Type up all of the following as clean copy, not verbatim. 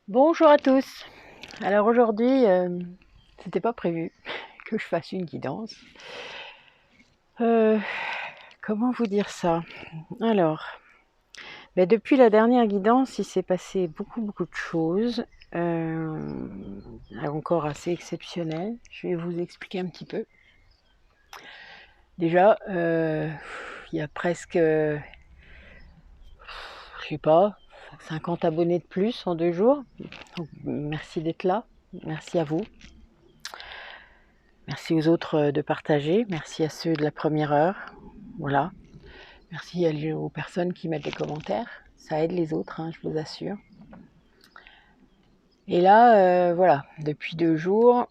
Bonjour à tous. Alors aujourd'hui, c'était pas prévu que je fasse une guidance. Euh, Comment vous dire ça? Alors, depuis la dernière guidance, il s'est passé beaucoup de choses, encore assez exceptionnelles. Je vais vous expliquer un petit peu. Déjà, il y a presque, je sais pas, 50 abonnés de plus en 2 jours. Donc, merci d'être là. Merci à vous. Merci aux autres de partager. Merci à ceux de la première heure. Voilà. Merci aux personnes qui mettent des commentaires. Ça aide les autres, hein, je vous assure. Et là, voilà, depuis 2 jours,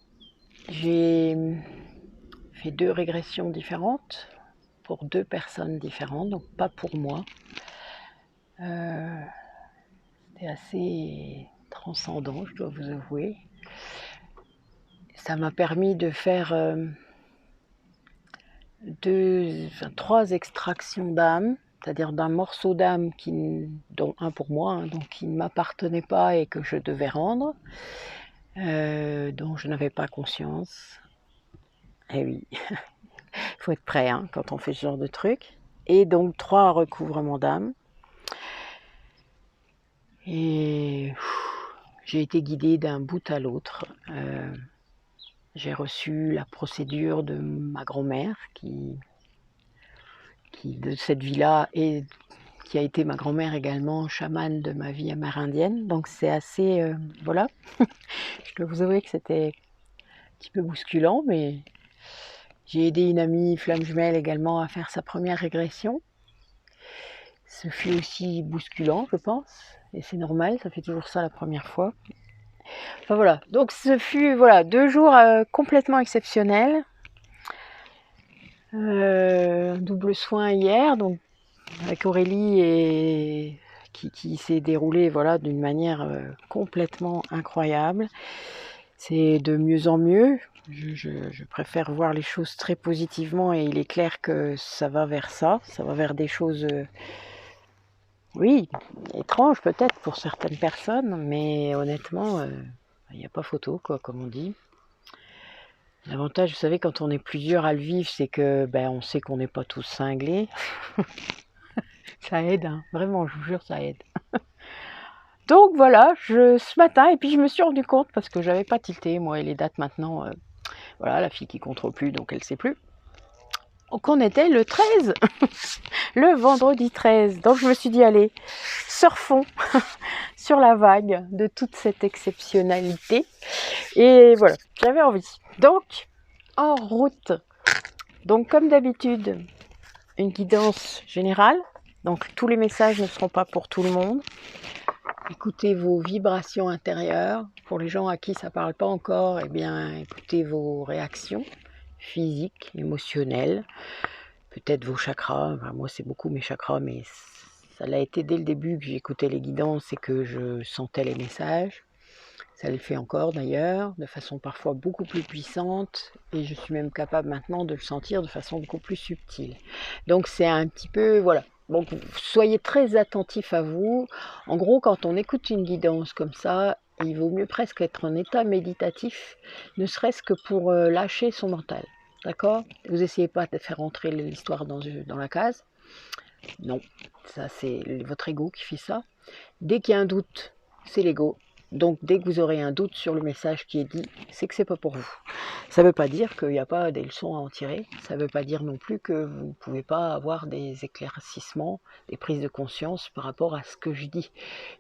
j'ai fait 2 régressions différentes pour 2 personnes différentes, donc pas pour moi. C'était assez transcendant, je dois vous avouer. Ça m'a permis de faire 3 extractions d'âme, c'est-à-dire d'un morceau d'âme dont un pour moi, hein, donc qui ne m'appartenait pas et que je devais rendre, dont je n'avais pas conscience. Eh oui, il faut être prêt hein, quand on fait ce genre de truc. Et donc 3 recouvrements d'âme. Et j'ai été guidée d'un bout à l'autre. J'ai reçu la procédure de ma grand-mère qui de cette vie-là et qui a été ma grand-mère également, chamane de ma vie amérindienne. Donc c'est assez, voilà. Je dois vous avouer que c'était un petit peu bousculant, mais j'ai aidé une amie flamme jumelle également à faire sa première régression. Ce fut aussi bousculant, je pense, et c'est normal, ça fait toujours ça la première fois. Enfin voilà, donc ce fut 2 jours complètement exceptionnels. Double soin hier, donc avec Aurélie et qui s'est déroulé d'une manière complètement incroyable. C'est de mieux en mieux. Je préfère voir les choses très positivement et il est clair que ça va vers ça. Ça va vers des choses, oui, étranges peut-être pour certaines personnes, mais honnêtement, il n'y a pas photo, quoi, comme on dit. L'avantage, vous savez, quand on est plusieurs à le vivre, c'est que on sait qu'on n'est pas tous cinglés. Ça aide, hein. Vraiment, je vous jure, ça aide. Donc voilà, ce matin, et puis je me suis rendu compte, parce que j'avais pas tilté, moi, et les dates maintenant, voilà, la fille qui contrôle plus, donc elle sait plus, qu'on était le 13, le vendredi 13. Donc je me suis dit, allez, surfons sur la vague de toute cette exceptionnalité. Et voilà, j'avais envie. Donc, en route. Donc comme d'habitude, une guidance générale. Donc tous les messages ne seront pas pour tout le monde. Écoutez vos vibrations intérieures. Pour les gens à qui ça ne parle pas encore, eh bien, écoutez vos réactions physiques, émotionnelles, peut-être vos chakras. Enfin, moi, c'est beaucoup mes chakras, mais ça l'a été dès le début que j'écoutais les guidances et que je sentais les messages. Ça le fait encore d'ailleurs, de façon parfois beaucoup plus puissante, et je suis même capable maintenant de le sentir de façon beaucoup plus subtile. Donc c'est un petit peu, voilà. Donc soyez très attentifs à vous. En gros, quand on écoute une guidance comme ça, il vaut mieux presque être en état méditatif, ne serait-ce que pour lâcher son mental. D'accord? Vous essayez pas de faire entrer l'histoire dans la case. Non, ça c'est votre ego qui fait ça. Dès qu'il y a un doute, c'est l'ego. Donc dès que vous aurez un doute sur le message qui est dit, c'est que c'est pas pour vous. Ça ne veut pas dire qu'il n'y a pas des leçons à en tirer. Ça ne veut pas dire non plus que vous ne pouvez pas avoir des éclaircissements, des prises de conscience par rapport à ce que je dis.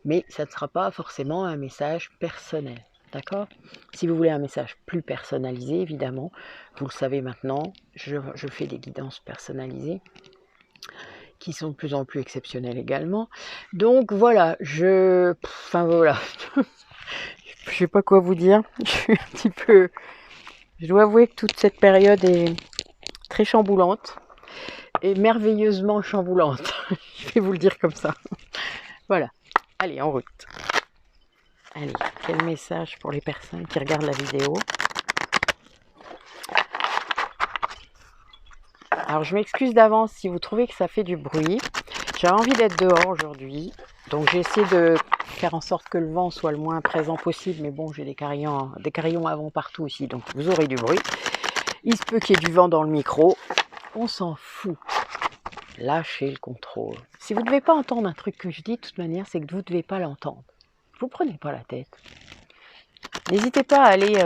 Mais ça ne sera pas forcément un message personnel. D'accord? Si vous voulez un message plus personnalisé, évidemment, vous le savez maintenant, je fais des guidances personnalisées qui sont de plus en plus exceptionnelles également. Donc voilà, enfin voilà, je sais pas quoi vous dire. Je suis un petit peu, je dois avouer que toute cette période est très chamboulante et merveilleusement chamboulante. Je vais vous le dire comme ça. Voilà. Allez, en route. Allez, quel message pour les personnes qui regardent la vidéo. Alors je m'excuse d'avance si vous trouvez que ça fait du bruit. J'ai envie d'être dehors aujourd'hui, donc j'ai essayé de faire en sorte que le vent soit le moins présent possible, mais bon, j'ai des carillons à vent partout aussi, donc vous aurez du bruit. Il se peut qu'il y ait du vent dans le micro, on s'en fout. Lâchez le contrôle. Si vous ne devez pas entendre un truc que je dis, de toute manière, c'est que vous ne devez pas l'entendre. Vous prenez pas la tête. N'hésitez pas à aller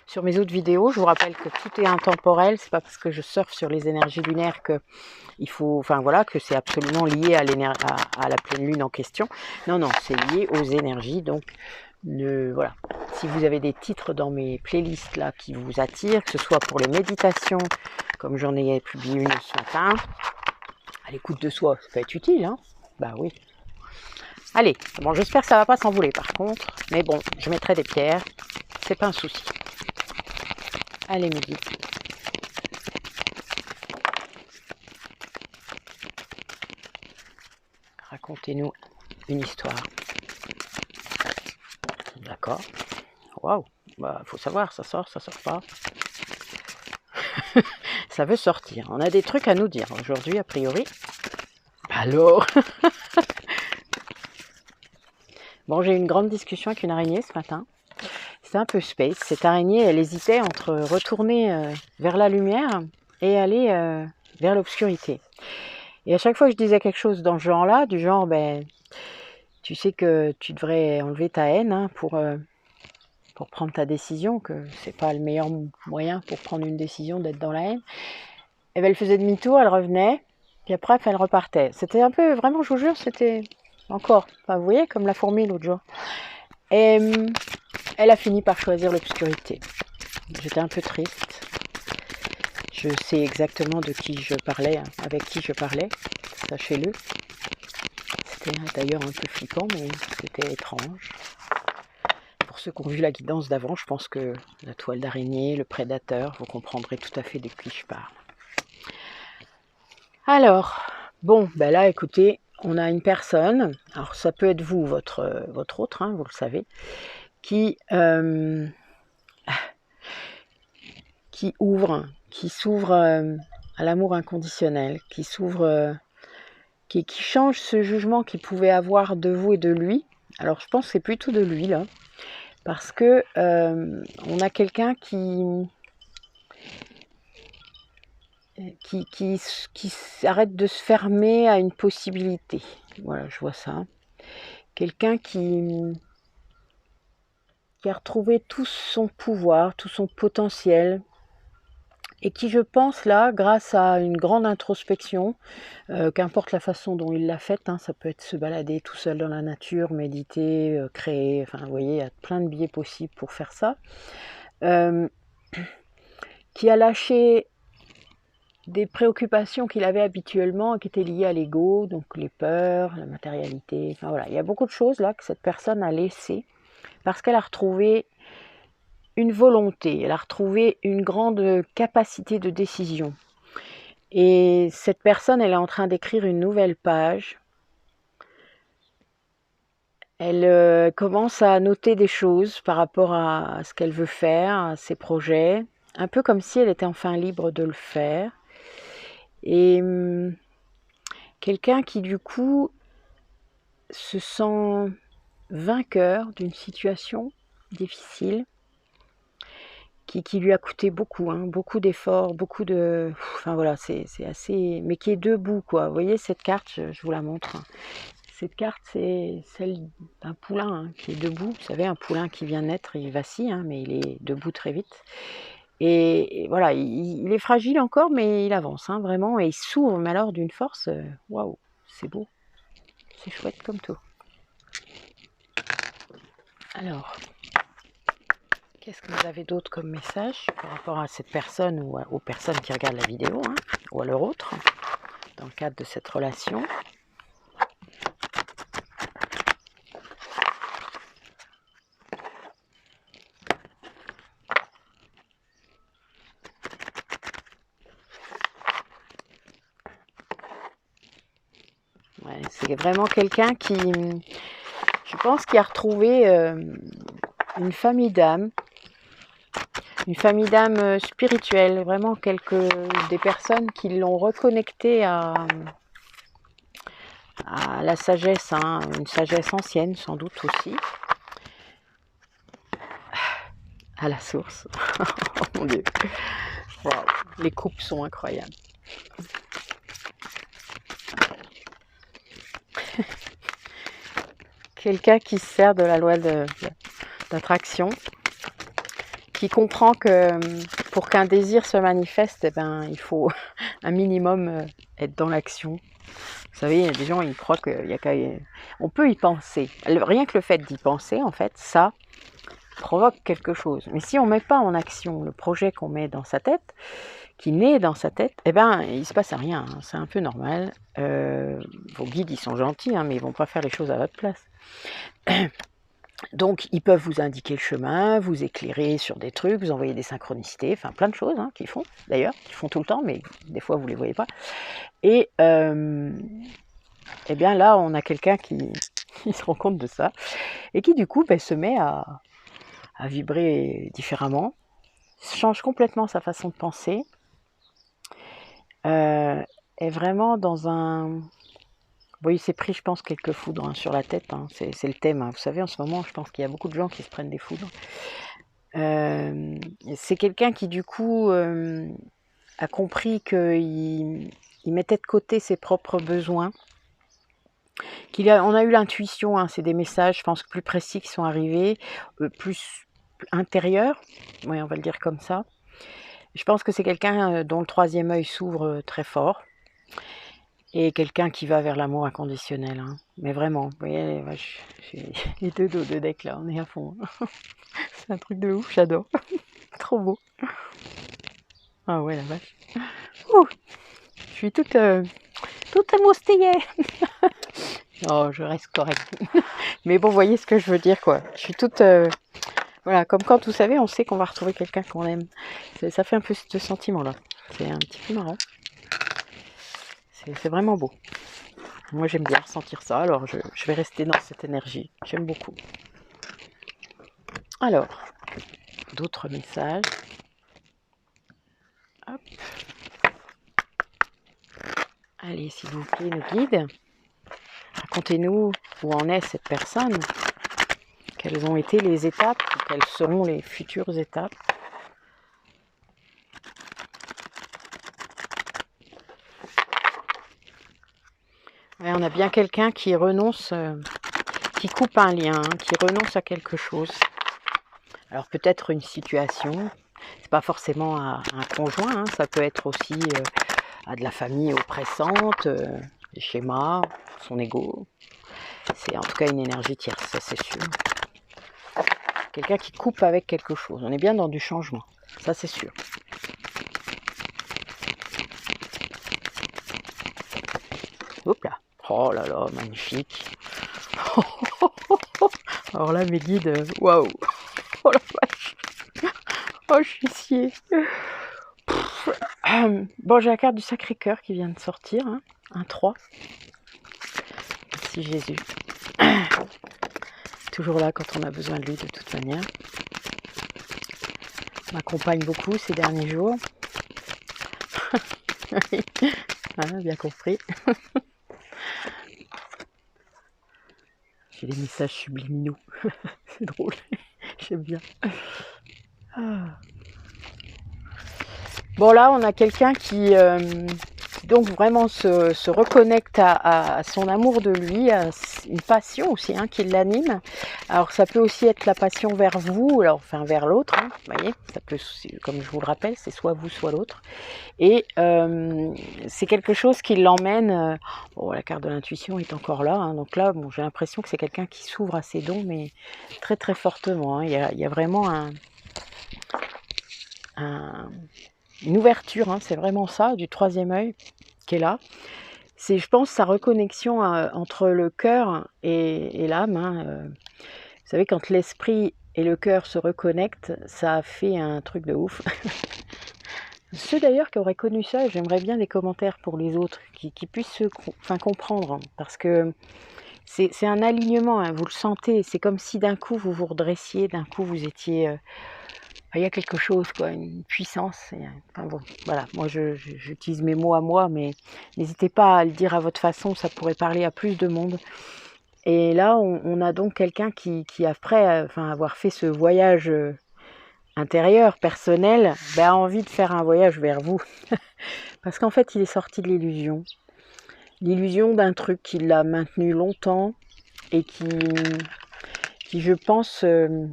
sur mes autres vidéos. Je vous rappelle que tout est intemporel. C'est pas parce que je surfe sur les énergies lunaires que il faut, enfin voilà, que c'est absolument lié à la pleine lune en question. Non, non, c'est lié aux énergies. Donc voilà. Si vous avez des titres dans mes playlists là qui vous attirent, que ce soit pour les méditations, comme j'en ai publié une ce matin, à l'écoute de soi, ça peut être utile, hein. Bah oui. Allez, bon, j'espère que ça va pas s'envoler par contre, mais bon, je mettrai des pierres, c'est pas un souci. Allez, midi. Racontez-nous une histoire. D'accord. Waouh. Bah, faut savoir, ça sort pas. Ça veut sortir. On a des trucs à nous dire aujourd'hui, a priori. Alors. Bon, j'ai eu une grande discussion avec une araignée ce matin. C'était un peu space. Cette araignée, elle hésitait entre retourner vers la lumière et aller vers l'obscurité. Et à chaque fois que je disais quelque chose dans ce genre-là, du genre, ben, tu sais que tu devrais enlever ta haine hein, pour prendre ta décision, que c'est pas le meilleur moyen pour prendre une décision d'être dans la haine. Et ben, elle faisait demi-tour, elle revenait, puis après, elle repartait. C'était un peu, vraiment, je vous jure, c'était encore, enfin, vous voyez, comme la fourmi l'autre jour. Et elle a fini par choisir l'obscurité. J'étais un peu triste. Je sais exactement de qui je parlais, hein, avec qui je parlais, sachez-le. C'était d'ailleurs un peu flippant, mais c'était étrange. Pour ceux qui ont vu la guidance d'avant, je pense que la toile d'araignée, le prédateur, vous comprendrez tout à fait de qui je parle. Alors, bon, ben là, écoutez, on a une personne, alors ça peut être vous, votre autre, hein, vous le savez, qui s'ouvre à l'amour inconditionnel, qui s'ouvre, qui change ce jugement qu'il pouvait avoir de vous et de lui. Alors je pense que c'est plutôt de lui là, parce que on a quelqu'un qui arrête de se fermer à une possibilité. Voilà, je vois ça. Quelqu'un qui a retrouvé tout son pouvoir, tout son potentiel, et qui, je pense, là, grâce à une grande introspection, qu'importe la façon dont il l'a faite, hein, ça peut être se balader tout seul dans la nature, méditer, créer, enfin, vous voyez, il y a plein de biais possibles pour faire ça, qui a lâché des préoccupations qu'il avait habituellement, qui étaient liées à l'ego, donc les peurs, la matérialité, enfin voilà, il y a beaucoup de choses là que cette personne a laissées, parce qu'elle a retrouvé une volonté, elle a retrouvé une grande capacité de décision. Et cette personne, elle est en train d'écrire une nouvelle page. Elle commence à noter des choses par rapport à ce qu'elle veut faire, à ses projets, un peu comme si elle était enfin libre de le faire. Et quelqu'un qui, du coup, se sent vainqueur d'une situation difficile, qui lui a coûté beaucoup, hein, beaucoup d'efforts, beaucoup de... Enfin voilà, c'est assez... Mais qui est debout, quoi. Vous voyez cette carte, je vous la montre. Cette carte, c'est celle d'un poulain hein, qui est debout. Vous savez, un poulain qui vient naître, il vacille, hein, mais il est debout très vite. Et voilà, il est fragile encore, mais il avance, hein, vraiment. Et il s'ouvre, mais alors d'une force, waouh, c'est beau. C'est chouette comme tout. Alors... Qu'est-ce que vous avez d'autre comme message par rapport à cette personne ou aux personnes qui regardent la vidéo, hein, ou à leur autre, dans le cadre de cette relation? Ouais, c'est vraiment quelqu'un qui, je pense, qui a retrouvé une famille d'âme. Une famille d'âme spirituelle, vraiment des personnes qui l'ont reconnecté à à la sagesse, hein, une sagesse ancienne sans doute aussi, à la source. Oh mon Dieu, wow. Les coupes sont incroyables. Quelqu'un qui se sert de la loi d'attraction, qui comprend que pour qu'un désir se manifeste, eh ben, il faut un minimum être dans l'action. Vous savez, il y a des gens, ils croient on peut y penser. Rien que le fait d'y penser, en fait, ça provoque quelque chose. Mais si on ne met pas en action le projet qu'on met dans sa tête, qui naît dans sa tête, eh ben, il ne se passe rien. Hein. C'est un peu normal. Vos guides, ils sont gentils, hein, mais ils ne vont pas faire les choses à votre place. Donc, ils peuvent vous indiquer le chemin, vous éclairer sur des trucs, vous envoyer des synchronicités, enfin plein de choses hein, qu'ils font, d'ailleurs, qu'ils font tout le temps, mais des fois, vous ne les voyez pas. Et eh bien là, on a quelqu'un qui se rend compte de ça, et qui du coup se met à vibrer différemment, change complètement sa façon de penser, est vraiment dans un... Bon, il s'est pris, je pense, quelques foudres hein, sur la tête, hein. C'est le thème. Hein. Vous savez, en ce moment, je pense qu'il y a beaucoup de gens qui se prennent des foudres. C'est quelqu'un qui, du coup, a compris qu'il mettait de côté ses propres besoins. On a eu l'intuition, hein, c'est des messages, je pense, plus précis qui sont arrivés, plus intérieurs, oui, on va le dire comme ça. Je pense que c'est quelqu'un dont le troisième œil s'ouvre très fort. Et quelqu'un qui va vers l'amour inconditionnel. Hein. Mais vraiment, vous voyez, j'ai les deux dos de deck là, on est à fond. C'est un truc de ouf, j'adore. Trop beau. Ah ouais, la vache. Ouh, je suis toute émoustillée. Oh, je reste correcte. Mais bon, vous voyez ce que je veux dire, quoi. Je suis toute... voilà, comme quand, vous savez, on sait qu'on va retrouver quelqu'un qu'on aime. Ça fait un peu ce sentiment-là. C'est un petit peu marrant. C'est vraiment beau. Moi, j'aime bien ressentir ça, alors je vais rester dans cette énergie. J'aime beaucoup. Alors, d'autres messages. Hop. Allez, s'il vous plaît, nos guides. Racontez-nous où en est cette personne. Quelles ont été les étapes, ou quelles seront les futures étapes. Ouais, on a bien quelqu'un qui renonce, qui coupe un lien, qui renonce à quelque chose. Alors peut-être une situation, c'est pas forcément à un conjoint, hein, ça peut être aussi à de la famille oppressante, des schémas, son ego. C'est en tout cas une énergie tierce, ça c'est sûr. Quelqu'un qui coupe avec quelque chose. On est bien dans du changement, ça c'est sûr. Hop là. Oh là là, magnifique. Alors là, mes guides, waouh. Oh la vache. Oh, je suis sciée. Bon, j'ai la carte du Sacré-Cœur qui vient de sortir, hein, un 3. Merci Jésus. Toujours là quand on a besoin de lui de toute manière. Il m'accompagne beaucoup ces derniers jours. Voilà, bien compris. J'ai des messages subliminaux. C'est drôle. J'aime bien. Ah. Bon là, on a quelqu'un qui donc vraiment se reconnecte à son amour de lui, à une passion aussi hein, qui l'anime. Alors ça peut aussi être la passion vers vous, alors enfin vers l'autre, hein, vous voyez, ça peut, comme je vous le rappelle, c'est soit vous, soit l'autre. Et c'est quelque chose qui l'emmène, bon, la carte de l'intuition est encore là, hein, donc là, bon, j'ai l'impression que c'est quelqu'un qui s'ouvre à ses dons, mais très très fortement. Hein. Il y a vraiment une ouverture, hein, c'est vraiment ça, du troisième œil qui est là. C'est, je pense, sa reconnexion entre le cœur et l'âme. Hein. Vous savez, quand l'esprit et le cœur se reconnectent, ça fait un truc de ouf. Ceux d'ailleurs qui auraient connu ça, j'aimerais bien des commentaires pour les autres, qui puissent comprendre, parce que c'est un alignement, hein, vous le sentez. C'est comme si d'un coup vous vous redressiez, d'un coup vous étiez... il y a quelque chose, quoi, une puissance. Enfin bon, voilà, moi j'utilise mes mots à moi, mais n'hésitez pas à le dire à votre façon, ça pourrait parler à plus de monde. Et là, on a donc quelqu'un qui après avoir fait ce voyage intérieur, personnel, a envie de faire un voyage vers vous. Parce qu'en fait, il est sorti de l'illusion. L'illusion d'un truc qui l'a maintenu longtemps et qui je pense, elle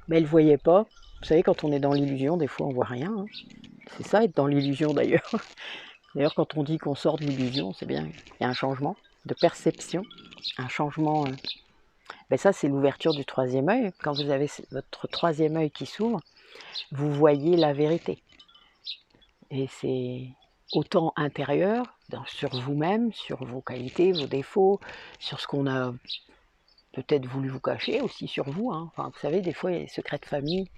ne le voyait pas. Vous savez, quand on est dans l'illusion, des fois, on voit rien. Hein. C'est ça, être dans l'illusion, d'ailleurs. D'ailleurs, quand on dit qu'on sort de l'illusion, c'est bien, il y a un changement de perception, un changement... ça, c'est l'ouverture du troisième œil. Quand vous avez votre troisième œil qui s'ouvre, vous voyez la vérité. Et c'est autant intérieur, sur vous-même, sur vos qualités, vos défauts, sur ce qu'on a peut-être voulu vous cacher aussi sur vous. Hein. Enfin, vous savez, des fois, il y a des secrets de famille,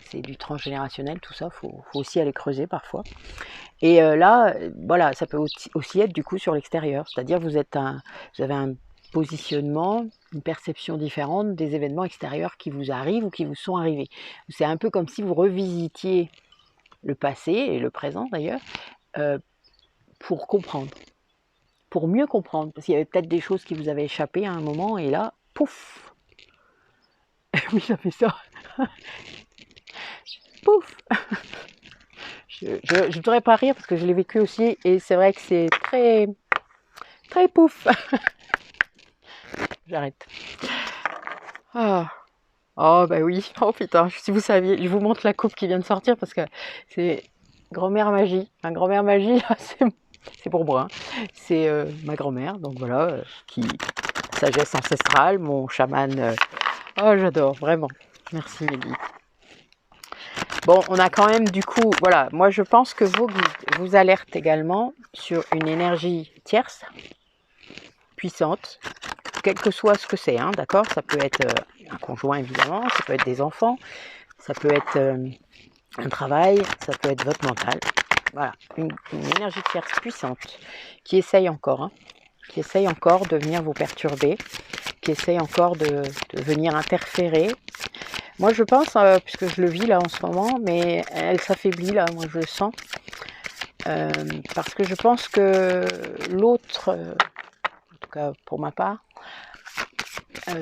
c'est du transgénérationnel, tout ça, faut aussi aller creuser parfois. Et là, voilà, ça peut aussi être du coup sur l'extérieur, c'est-à-dire vous avez un positionnement, une perception différente des événements extérieurs qui vous arrivent ou qui vous sont arrivés. C'est un peu comme si vous revisitiez le passé et le présent d'ailleurs, pour comprendre, pour mieux comprendre, parce qu'il y avait peut-être des choses qui vous avaient échappé à un moment, et là, pouf. Oui, ça fait ça. Pouf. Je ne devrais pas rire parce que je l'ai vécu aussi, et c'est vrai que c'est très, très pouf. J'arrête. Ah. Oh bah oui, oh putain, si vous saviez, je vous montre la coupe qui vient de sortir parce que c'est grand-mère magie. Enfin, grand-mère magie, c'est pour moi. Hein. C'est ma grand-mère, donc voilà, sagesse ancestrale, mon chaman. Oh, j'adore, vraiment. Merci Mehdi. Bon, on a quand même du coup, voilà, moi je pense que vos guides vous alertent également sur une énergie tierce, puissante, quel que soit ce que c'est, hein, d'accord? Ça peut être un conjoint évidemment, ça peut être des enfants, ça peut être un travail, ça peut être votre mental. Voilà, une énergie tierce puissante qui essaye encore, qui essaye encore de venir vous perturber, qui essaye encore de venir interférer. Moi je pense, puisque je le vis là en ce moment, mais elle s'affaiblit là, moi je le sens, parce que je pense que l'autre, en tout cas pour ma part,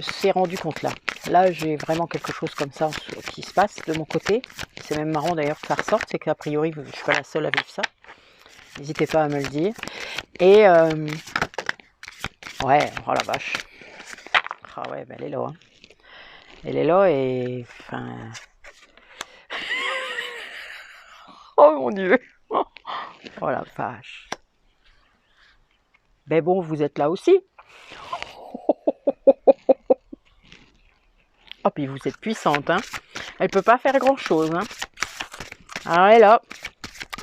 s'est rendu compte là. Là, j'ai vraiment quelque chose comme ça qui se passe de mon côté. C'est même marrant d'ailleurs que ça ressorte, c'est qu'a priori, je ne suis pas la seule à vivre ça. N'hésitez pas à me le dire. Et ouais, oh la vache. Ah ouais, ben elle est là. Hein. Elle est là et... Enfin... oh mon Dieu. Oh la vache. Ben bon, vous êtes là aussi. Oh, puis vous êtes puissante, hein. Elle peut pas faire grand-chose, hein. Alors elle est là.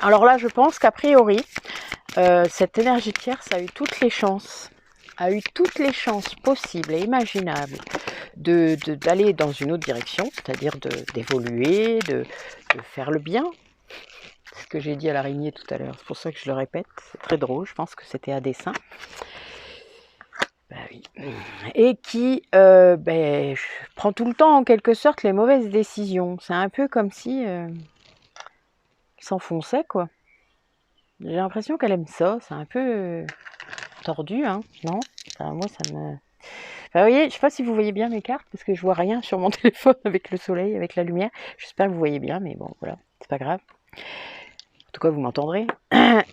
Alors là, je pense qu'a priori, cette énergie tierce a eu toutes les chances possibles et imaginables d'aller dans une autre direction, c'est-à-dire d'évoluer, de faire le bien. C'est ce que j'ai dit à l'araignée tout à l'heure, c'est pour ça que je le répète, c'est très drôle, je pense que c'était à dessein. Ben oui. Et qui prend tout le temps en quelque sorte les mauvaises décisions. C'est un peu comme si s'enfonçait, quoi. J'ai l'impression qu'elle aime ça, c'est un peu tordu, hein, non? Enfin, moi ça me... Enfin, vous voyez, je ne sais pas si vous voyez bien mes cartes, parce que je vois rien sur mon téléphone avec le soleil, avec la lumière. J'espère que vous voyez bien, mais bon, voilà, c'est pas grave. En tout cas, vous m'entendrez.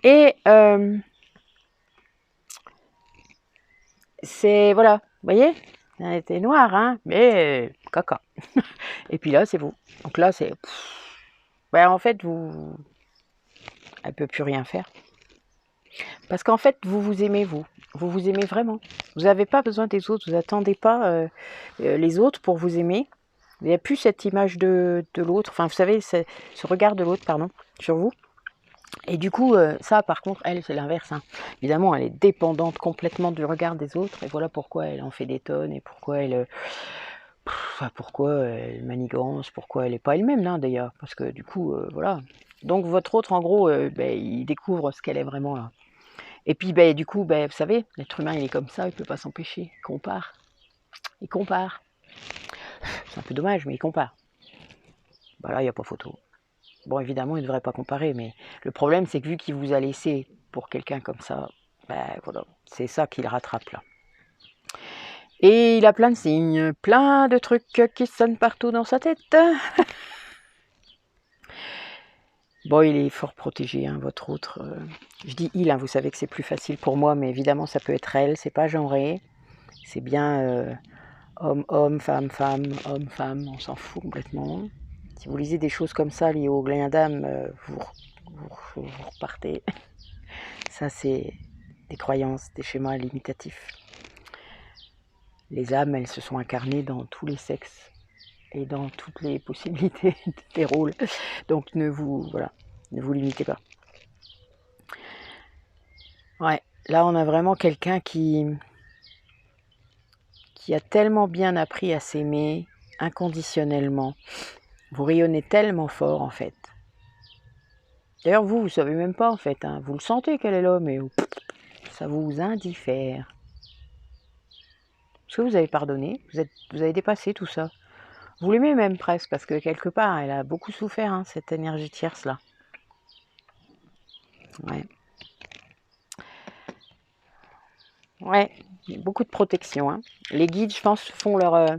Et c'est, voilà, vous voyez, elle était noire, hein, mais caca. Et puis là, c'est vous. Donc là, c'est... Ben, en fait, elle peut plus rien faire. Parce qu'en fait, vous vous aimez, vous. Vous vous aimez vraiment. Vous n'avez pas besoin des autres. Vous n'attendez pas les autres pour vous aimer. Il n'y a plus cette image de l'autre. Enfin, vous savez, ce regard de l'autre, pardon, sur vous. Et du coup, ça, par contre, elle, c'est l'inverse. Hein. Évidemment, elle est dépendante complètement du regard des autres. Et voilà pourquoi elle en fait des tonnes. Et pourquoi elle manigance. Pourquoi elle n'est pas elle-même, là, d'ailleurs. Parce que du coup, voilà. Donc, votre autre, en gros, il découvre ce qu'elle est vraiment, là. Et puis, ben, du coup, ben, vous savez, l'être humain, il est comme ça, il ne peut pas s'empêcher. Il compare. Il compare. C'est un peu dommage, mais il compare. Ben là, il n'y a pas photo. Bon, évidemment, il ne devrait pas comparer, mais le problème, c'est que vu qu'il vous a laissé pour quelqu'un comme ça, ben voilà, c'est ça qu'il rattrape là. Et il a plein de signes, plein de trucs qui sonnent partout dans sa tête. Bon, il est fort protégé, hein, votre autre. Je dis il, hein, vous savez que c'est plus facile pour moi, mais évidemment, ça peut être elle, c'est pas genré. C'est bien homme, homme, femme, femme, homme, femme, on s'en fout complètement. Si vous lisez des choses comme ça liées au glindam, vous repartez. Ça, c'est des croyances, des schémas limitatifs. Les âmes, elles se sont incarnées dans tous les sexes et dans toutes les possibilités des rôles. Donc ne vous limitez pas. Ouais, là on a vraiment quelqu'un qui a tellement bien appris à s'aimer inconditionnellement. Vous rayonnez tellement fort en fait. D'ailleurs vous savez même pas en fait, hein. Vous le sentez qu'elle est là, mais ça vous indiffère. Parce que vous avez pardonné, vous avez dépassé tout ça. Vous l'aimez même presque, parce que quelque part, elle a beaucoup souffert, hein, cette énergie tierce-là. Ouais. Ouais, beaucoup de protection. Hein. Les guides, je pense, font leur...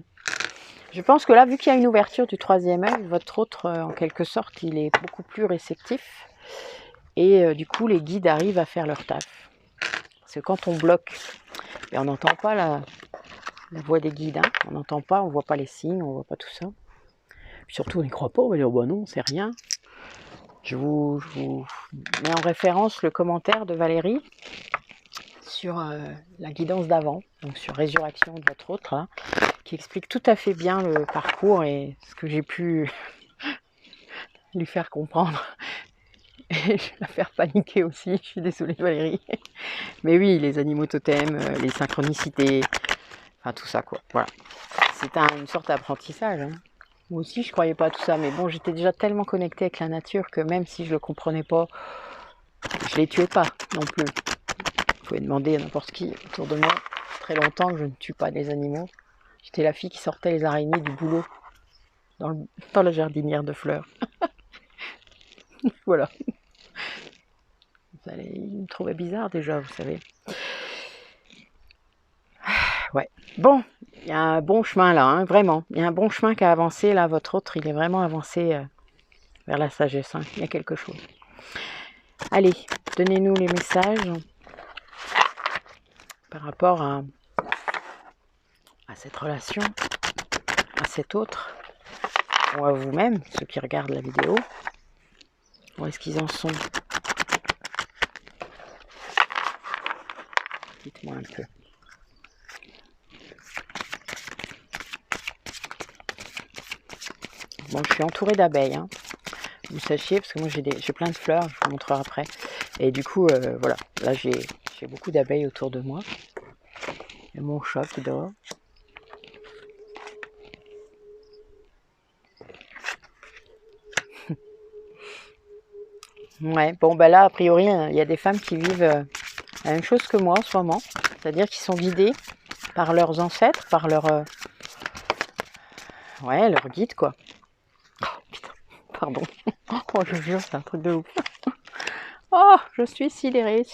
Je pense que là, vu qu'il y a une ouverture du troisième œil, votre autre, en quelque sorte, il est beaucoup plus réceptif. Et du coup, les guides arrivent à faire leur taf. Parce que quand on bloque, et on n'entend pas la voix des guides, hein, on n'entend pas, on voit pas les signes, on voit pas tout ça. Puis surtout, on n'y croit pas, on va dire, bah non, c'est rien. Je vous mets en référence le commentaire de Valérie sur la guidance d'avant, donc sur Résurrection de votre autre, hein, qui explique tout à fait bien le parcours et ce que j'ai pu lui faire comprendre. Et je vais la faire paniquer aussi, je suis désolée Valérie. Mais oui, les animaux totems, les synchronicités, enfin tout ça quoi, voilà. C'est une sorte d'apprentissage. Hein. Moi aussi je croyais pas à tout ça, mais bon, j'étais déjà tellement connectée avec la nature que même si je le comprenais pas, je les tuais pas non plus. Vous pouvez demander à n'importe qui autour de moi, très longtemps que je ne tue pas les animaux. J'étais la fille qui sortait les araignées du boulot dans la jardinière de fleurs. Voilà. Vous allez me trouver bizarre déjà, vous savez. Ouais. Bon, il y a un bon chemin là, hein, vraiment. Il y a un bon chemin qui a avancé là. Votre autre, il est vraiment avancé vers la sagesse. Hein. Il y a quelque chose. Allez, donnez-nous les messages par rapport à cette relation, à cet autre, ou à vous-même, ceux qui regardent la vidéo. Où est-ce qu'ils en sont? Dites-moi un peu. Bon, je suis entourée d'abeilles, hein. Vous sachiez, parce que moi j'ai plein de fleurs, je vous montrerai après. Et du coup, voilà, là j'ai beaucoup d'abeilles autour de moi. Il y a mon chat qui dort. Ouais, bon ben là, a priori, il y a des femmes qui vivent la même chose que moi en ce moment. C'est-à-dire qu'ils sont guidés par leurs ancêtres, par leur guide, quoi. Oh, putain, pardon. Oh, je vous jure, c'est un truc de ouf. Oh, je suis sidérée.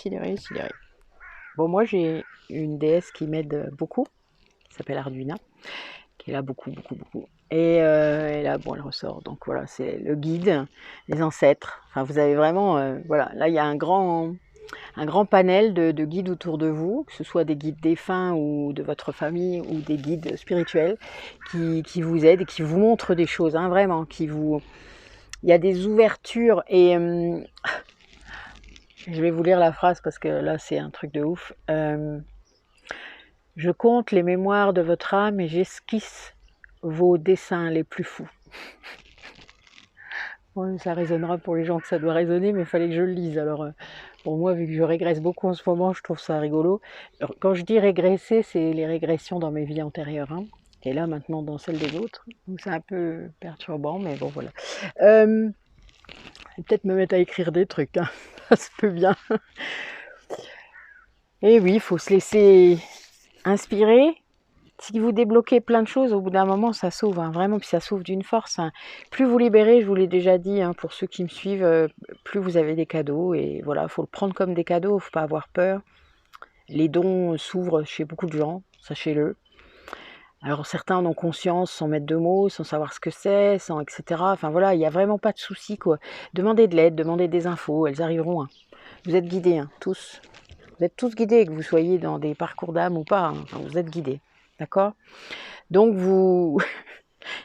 Bon, moi, j'ai une déesse qui m'aide beaucoup, qui s'appelle Arduina, qui est là beaucoup. Et là, bon, elle ressort. Donc voilà, c'est le guide, les ancêtres. Enfin, vous avez vraiment, voilà, là, il y a un grand panel de guides autour de vous, que ce soit des guides défunts ou de votre famille ou des guides spirituels qui vous aident et qui vous montrent des choses, hein, vraiment, il y a des ouvertures et je vais vous lire la phrase parce que là c'est un truc de ouf. Je compte les mémoires de votre âme et j'esquisse vos dessins les plus fous. Bon, ça résonnera pour les gens que ça doit résonner, mais il fallait que je le lise. Alors, pour moi, vu que je régresse beaucoup en ce moment, je trouve ça rigolo. Alors, quand je dis régresser, c'est les régressions dans mes vies antérieures. Hein. Et là, maintenant, dans celles des autres. Donc, c'est un peu perturbant, mais bon, voilà. Je vais peut-être me mettre à écrire des trucs. Hein. Ça se peut bien. Et oui, il faut se laisser inspirer. Si vous débloquez plein de choses, au bout d'un moment, ça s'ouvre, hein, vraiment, puis ça s'ouvre d'une force. Hein. Plus vous libérez, je vous l'ai déjà dit, hein, pour ceux qui me suivent, plus vous avez des cadeaux. Et voilà, il faut le prendre comme des cadeaux, il ne faut pas avoir peur. Les dons s'ouvrent chez beaucoup de gens, sachez-le. Alors certains en ont conscience sans mettre de mots, sans savoir ce que c'est, sans etc. Enfin voilà, il n'y a vraiment pas de souci, quoi. Demandez de l'aide, demandez des infos, elles arriveront. Hein. Vous êtes guidés, hein, tous. Vous êtes tous guidés, que vous soyez dans des parcours d'âme ou pas. Hein. Enfin, vous êtes guidés, d'accord? Donc vous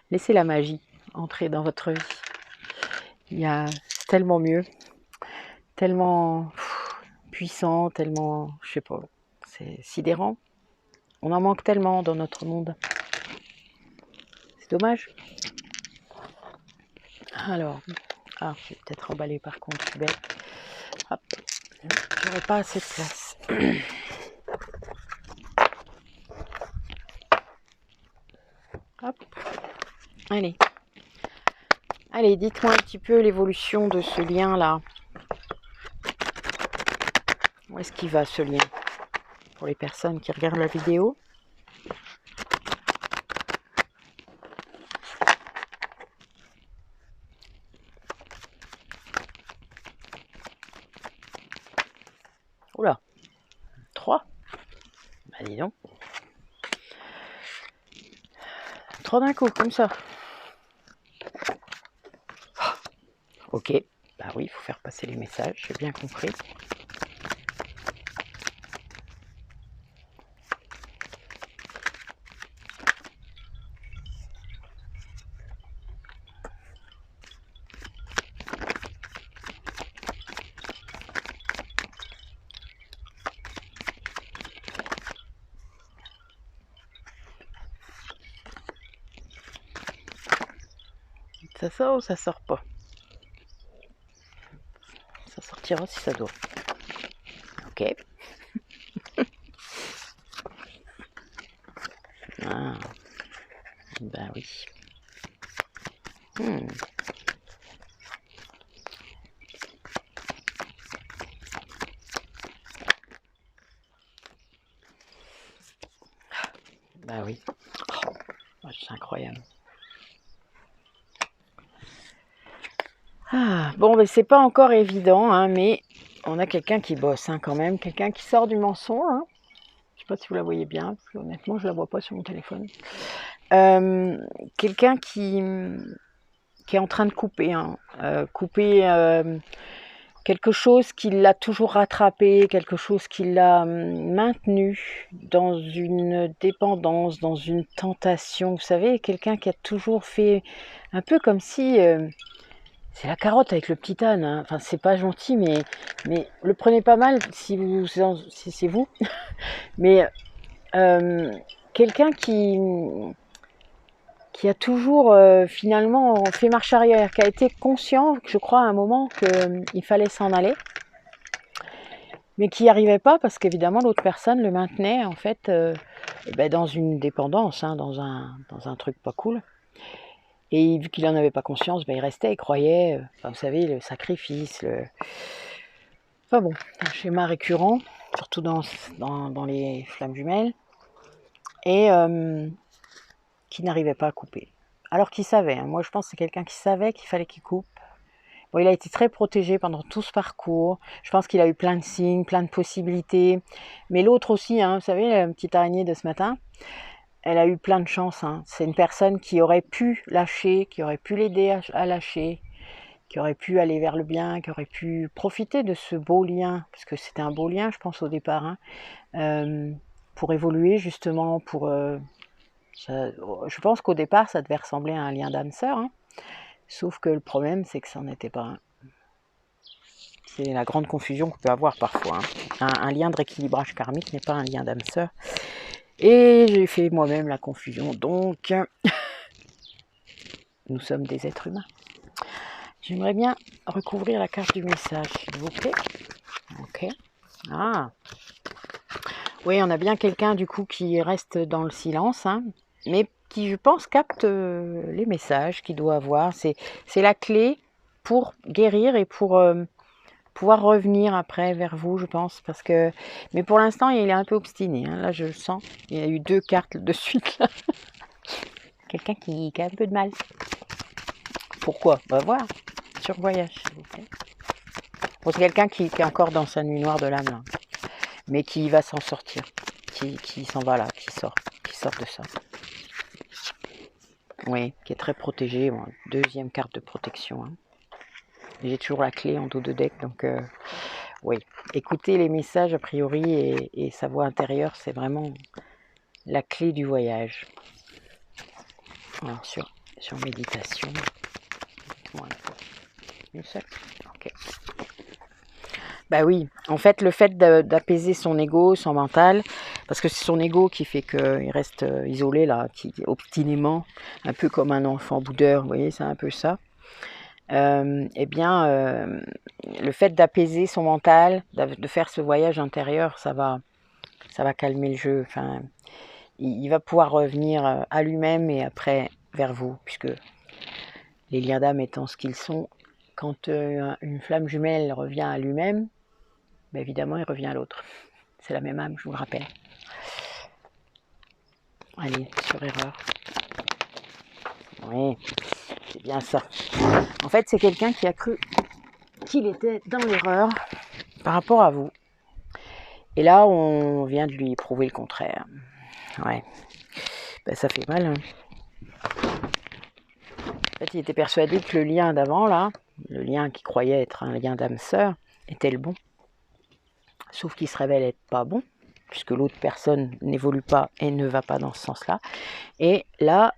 laissez la magie entrer dans votre vie. Il y a tellement mieux, tellement puissant, tellement, je sais pas, c'est sidérant. On en manque tellement dans notre monde. C'est dommage. Alors, je vais peut-être emballer par contre, je suis bête. Hop, j'aurais pas assez de place. Hop, allez. Allez, dites-moi un petit peu l'évolution de ce lien-là. Où est-ce qu'il va ce lien? Pour les personnes qui regardent la vidéo. Oula, 3. Bah dis donc. 3 d'un coup, comme ça. Ok, bah oui, il faut faire passer les messages, j'ai bien compris. Ça sort ou ça sort pas? Ça sortira si ça doit. Ok. Ah, ben oui. Ben oui. Oh, c'est incroyable. Ah, bon, ben c'est pas encore évident, hein, mais on a quelqu'un qui bosse, hein, quand même, quelqu'un qui sort du mensonge. Hein. Je sais pas si vous la voyez bien, parce que honnêtement, je la vois pas sur mon téléphone. Quelqu'un qui est en train de couper, hein, couper quelque chose qui l'a toujours rattrapé, quelque chose qui l'a maintenu dans une dépendance, dans une tentation. Vous savez, quelqu'un qui a toujours fait un peu comme si c'est la carotte avec le petit âne. Hein. Enfin, c'est pas gentil, mais le prenez pas mal si c'est vous. Mais quelqu'un qui a toujours finalement fait marche arrière, qui a été conscient, je crois, à un moment qu'il fallait s'en aller, mais qui n'y arrivait pas parce qu'évidemment l'autre personne le maintenait en fait dans une dépendance, hein, dans un truc pas cool. Et vu qu'il n'en avait pas conscience, il restait, il croyait, vous savez, le sacrifice, enfin bon, un schéma récurrent, surtout dans les flammes jumelles, et qui n'arrivait pas à couper. Alors qu'il savait, hein. Moi je pense que c'est quelqu'un qui savait qu'il fallait qu'il coupe. Bon, il a été très protégé pendant tout ce parcours. Je pense qu'il a eu plein de signes, plein de possibilités. Mais l'autre aussi, hein, vous savez, la petite araignée de ce matin, elle a eu plein de chance. Hein. C'est une personne qui aurait pu lâcher, qui aurait pu l'aider à lâcher, qui aurait pu aller vers le bien, qui aurait pu profiter de ce beau lien, parce que c'était un beau lien, je pense, au départ, hein, pour évoluer justement, je pense qu'au départ, ça devait ressembler à un lien d'âme-sœur, hein. Sauf que le problème, c'est que ça n'en était pas un. C'est la grande confusion qu'on peut avoir parfois. Hein. Un lien de rééquilibrage karmique n'est pas un lien d'âme-sœur. Et j'ai fait moi-même la confusion, donc nous sommes des êtres humains. J'aimerais bien recouvrir la carte du message, s'il vous plaît. Ok. Ah. Oui, on a bien quelqu'un du coup qui reste dans le silence, hein, mais qui, je pense, capte les messages qu'il doit avoir. C'est la clé pour guérir et pour pouvoir revenir après vers vous, je pense, parce que... Mais pour l'instant, il est un peu obstiné, hein. Là, je le sens. Il y a eu 2 cartes de suite, là. Quelqu'un qui a un peu de mal. Pourquoi? On va voir. Sur voyage, s'il vous plaît. Bon, c'est quelqu'un qui est encore dans sa nuit noire de l'âme, là. Mais qui va s'en sortir. Qui s'en va, là, qui sort de ça. Oui, qui est très protégé. Bon, 2e carte de protection, hein. J'ai toujours la clé en dos de deck, donc oui. Écouter les messages, a priori, et sa voix intérieure, c'est vraiment la clé du voyage. Alors, sur méditation. Voilà. Une seule. Ok. Bah oui, en fait, le fait d'apaiser son ego, son mental, parce que c'est son ego qui fait qu'il reste isolé, là, obstinément, un peu comme un enfant boudeur, vous voyez, c'est un peu ça. Eh bien, le fait d'apaiser son mental, de faire ce voyage intérieur, ça va calmer le jeu. Enfin, il va pouvoir revenir à lui-même et après vers vous, puisque les liens d'âme étant ce qu'ils sont, quand une flamme jumelle revient à lui-même, ben évidemment, il revient à l'autre. C'est la même âme, je vous le rappelle. Allez, sur erreur. Oui, c'est bien ça. En fait, c'est quelqu'un qui a cru qu'il était dans l'erreur par rapport à vous. Et là, on vient de lui prouver le contraire. Ouais. Ben, ça fait mal, hein. En fait, il était persuadé que le lien d'avant, là, le lien qu'il croyait être un lien d'âme-sœur, était le bon. Sauf qu'il se révèle être pas bon, puisque l'autre personne n'évolue pas et ne va pas dans ce sens-là. Et là,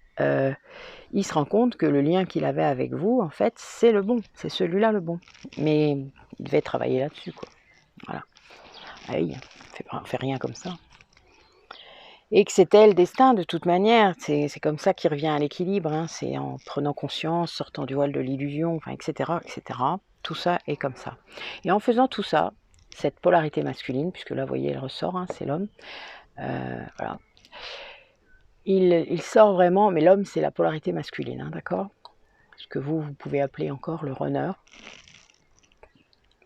il se rend compte que le lien qu'il avait avec vous, en fait, c'est le bon, c'est celui-là le bon. Mais il devait travailler là-dessus, quoi. Voilà. Aïe, on fait rien comme ça. Et que c'était le destin de toute manière, c'est comme ça qu'il revient à l'équilibre, hein. C'est en prenant conscience, sortant du voile de l'illusion, enfin, etc., etc. Tout ça est comme ça. Et en faisant tout ça, cette polarité masculine, puisque là, vous voyez, elle ressort, hein, c'est l'homme, voilà. Il sort vraiment, mais l'homme, c'est la polarité masculine, hein, d'accord? Ce que vous pouvez appeler encore le runner.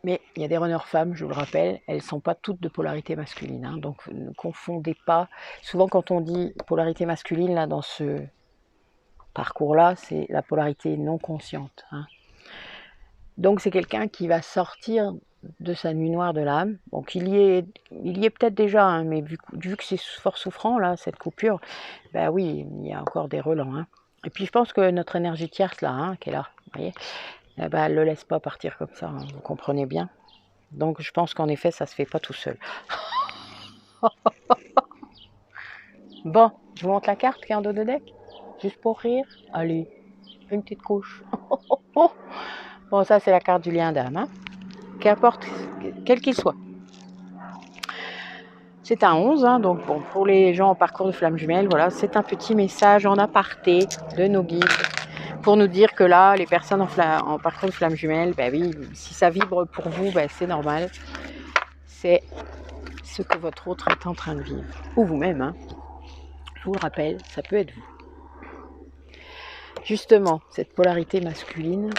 Mais il y a des runners femmes, je vous le rappelle, elles ne sont pas toutes de polarité masculine, hein, donc ne confondez pas. Souvent quand on dit polarité masculine, là, dans ce parcours-là, c'est la polarité non consciente, hein. Donc c'est quelqu'un qui va sortir de sa nuit noire de l'âme. Donc il y est peut-être déjà, hein, mais vu que c'est fort souffrant, là, cette coupure, ben oui, il y a encore des relents, hein. Et puis je pense que notre énergie tierce, là, hein, qui est là, vous voyez, eh ben, elle ne le laisse pas partir comme ça, hein, vous comprenez bien. Donc je pense qu'en effet, ça se fait pas tout seul. Bon, je vous montre la carte qui est en dos de deck. Juste pour rire. Allez, une petite couche. Bon, ça c'est la carte du lien d'âme, hein. Qu'importe, quel qu'il soit. C'est un 11, hein, donc bon, pour les gens en parcours de flamme jumelle, voilà, c'est un petit message en aparté de nos guides pour nous dire que là, les personnes en parcours de flamme jumelle, ben oui, si ça vibre pour vous, ben c'est normal. C'est ce que votre autre est en train de vivre. Ou vous-même, hein. Je vous le rappelle, ça peut être vous. Justement, cette polarité masculine,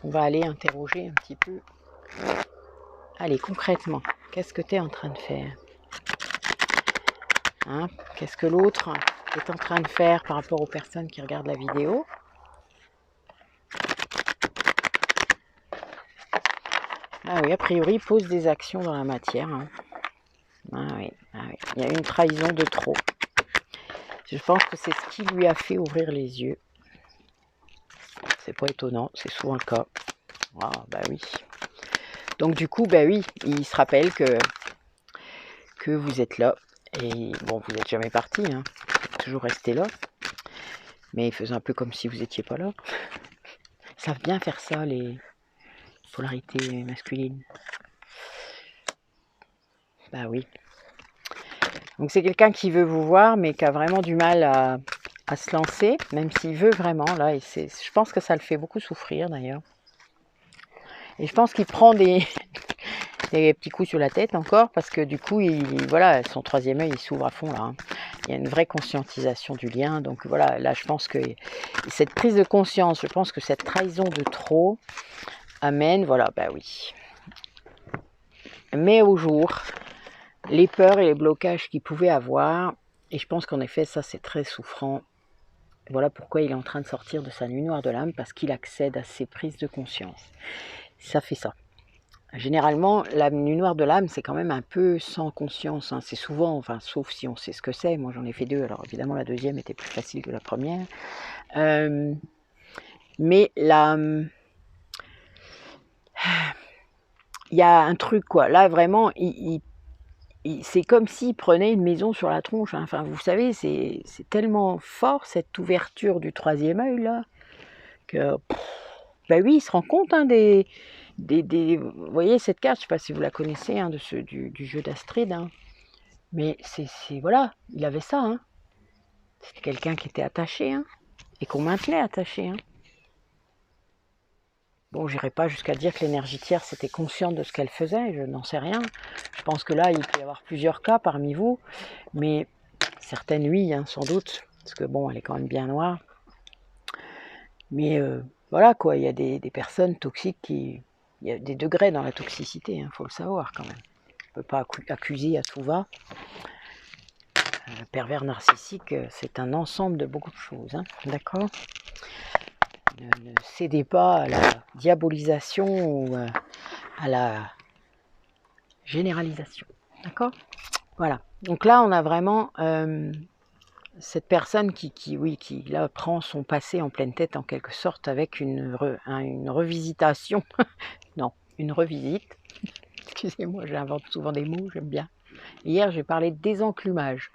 on va aller interroger un petit peu. Allez, concrètement, qu'est-ce que tu es en train de faire, hein? Qu'est-ce que l'autre est en train de faire par rapport aux personnes qui regardent la vidéo? Ah oui, a priori, il pose des actions dans la matière, hein. Ah oui, il y a une trahison de trop. Je pense que c'est ce qui lui a fait ouvrir les yeux. C'est pas étonnant, c'est souvent le cas. Ah bah oui. Donc du coup, bah oui, il se rappelle que vous êtes là. Et bon, vous n'êtes jamais parti, hein. Vous êtes toujours resté là. Mais il faisait un peu comme si vous n'étiez pas là. Ils savent bien faire ça, les polarités masculines. Bah oui. Donc c'est quelqu'un qui veut vous voir, mais qui a vraiment du mal à se lancer, même s'il veut vraiment, là. Et je pense que ça le fait beaucoup souffrir, d'ailleurs. Et je pense qu'il prend des petits coups sur la tête encore, parce que du coup, voilà, son troisième œil, il s'ouvre à fond, là, hein. Il y a une vraie conscientisation du lien. Donc voilà, là, je pense que cette prise de conscience, je pense que cette trahison de trop amène, voilà, bah oui. met au jour les peurs et les blocages qu'il pouvait avoir. Et je pense qu'en effet, ça c'est très souffrant. Voilà pourquoi il est en train de sortir de sa nuit noire de l'âme, parce qu'il accède à ses prises de conscience. Ça fait ça. Généralement, la nuit noire de l'âme, c'est quand même un peu sans conscience. Hein. C'est souvent, enfin, sauf si on sait ce que c'est. Moi, j'en ai fait 2. Alors, évidemment, la deuxième était plus facile que la première. Mais là, il y a un truc, quoi. Là, vraiment, c'est comme s'il prenait une maison sur la tronche. Hein. Enfin, vous savez, c'est tellement fort, cette ouverture du troisième œil, là, que... Ben oui, il se rend compte hein, vous voyez cette carte, je ne sais pas si vous la connaissez, hein, du jeu d'Astrid, hein. Mais c'est voilà, il avait ça. Hein. C'était quelqu'un qui était attaché hein, et qu'on maintenait attaché. Hein. Bon, j'irai pas jusqu'à dire que l'énergie tierce était consciente de ce qu'elle faisait, je n'en sais rien. Je pense que là, il peut y avoir plusieurs cas parmi vous, mais certaines oui, hein, sans doute, parce que bon, elle est quand même bien noire. Mais voilà quoi, il y a des personnes toxiques qui... Il y a des degrés dans la toxicité, il faut le savoir quand même. On ne peut pas accuser à tout va. Le pervers narcissique, c'est un ensemble de beaucoup de choses, hein, d'accord ? Ne cédez pas à la diabolisation ou à la généralisation, d'accord ? Voilà. Donc là, on a vraiment cette personne qui là, prend son passé en pleine tête en quelque sorte avec une revisitation, non, une revisite. Excusez-moi, j'invente souvent des mots, j'aime bien. Hier, j'ai parlé de désenclumage.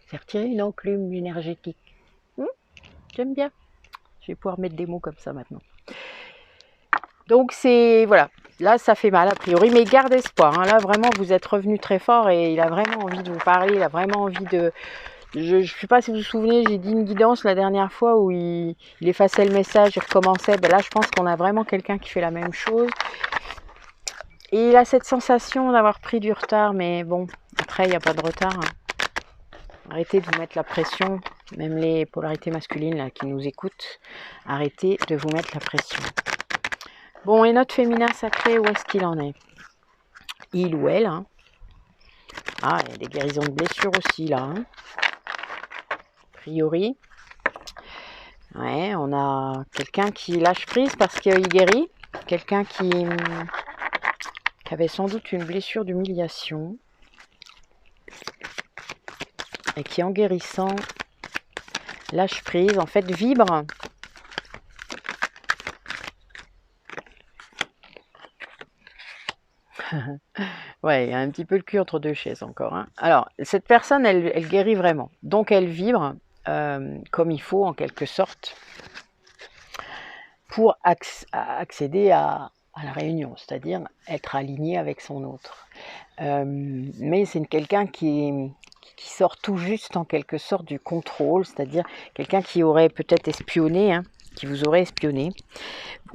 C'est retirer une enclume énergétique. J'aime bien. Je vais pouvoir mettre des mots comme ça maintenant. Donc c'est, voilà, là ça fait mal a priori, mais garde espoir. Hein. Là vraiment, vous êtes revenu très fort et il a vraiment envie de vous parler, il a vraiment envie de... Je ne sais pas si vous vous souvenez, j'ai dit une guidance la dernière fois où il effaçait le message, il recommençait. Ben là, je pense qu'on a vraiment quelqu'un qui fait la même chose. Et il a cette sensation d'avoir pris du retard, mais bon, après, il n'y a pas de retard. Hein. Arrêtez de vous mettre la pression, même les polarités masculines là, qui nous écoutent, arrêtez de vous mettre la pression. Bon, et notre féminin sacré, où est-ce qu'il en est? Il ou elle, hein. Ah, il y a des guérisons de blessures aussi, là. Hein. A priori. Ouais, on a quelqu'un qui lâche prise parce qu'il guérit. Quelqu'un qui avait sans doute une blessure d'humiliation. Et qui, en guérissant, lâche prise, en fait, vibre. Ouais, il y a un petit peu le cul entre deux chaises encore. Hein. Alors, cette personne, elle guérit vraiment. Donc, elle vibre comme il faut, en quelque sorte, pour accéder à la réunion, c'est-à-dire être aligné avec son autre. Mais c'est quelqu'un qui sort tout juste, en quelque sorte, du contrôle, c'est-à-dire quelqu'un qui aurait peut-être espionné, hein, qui vous aurait espionné,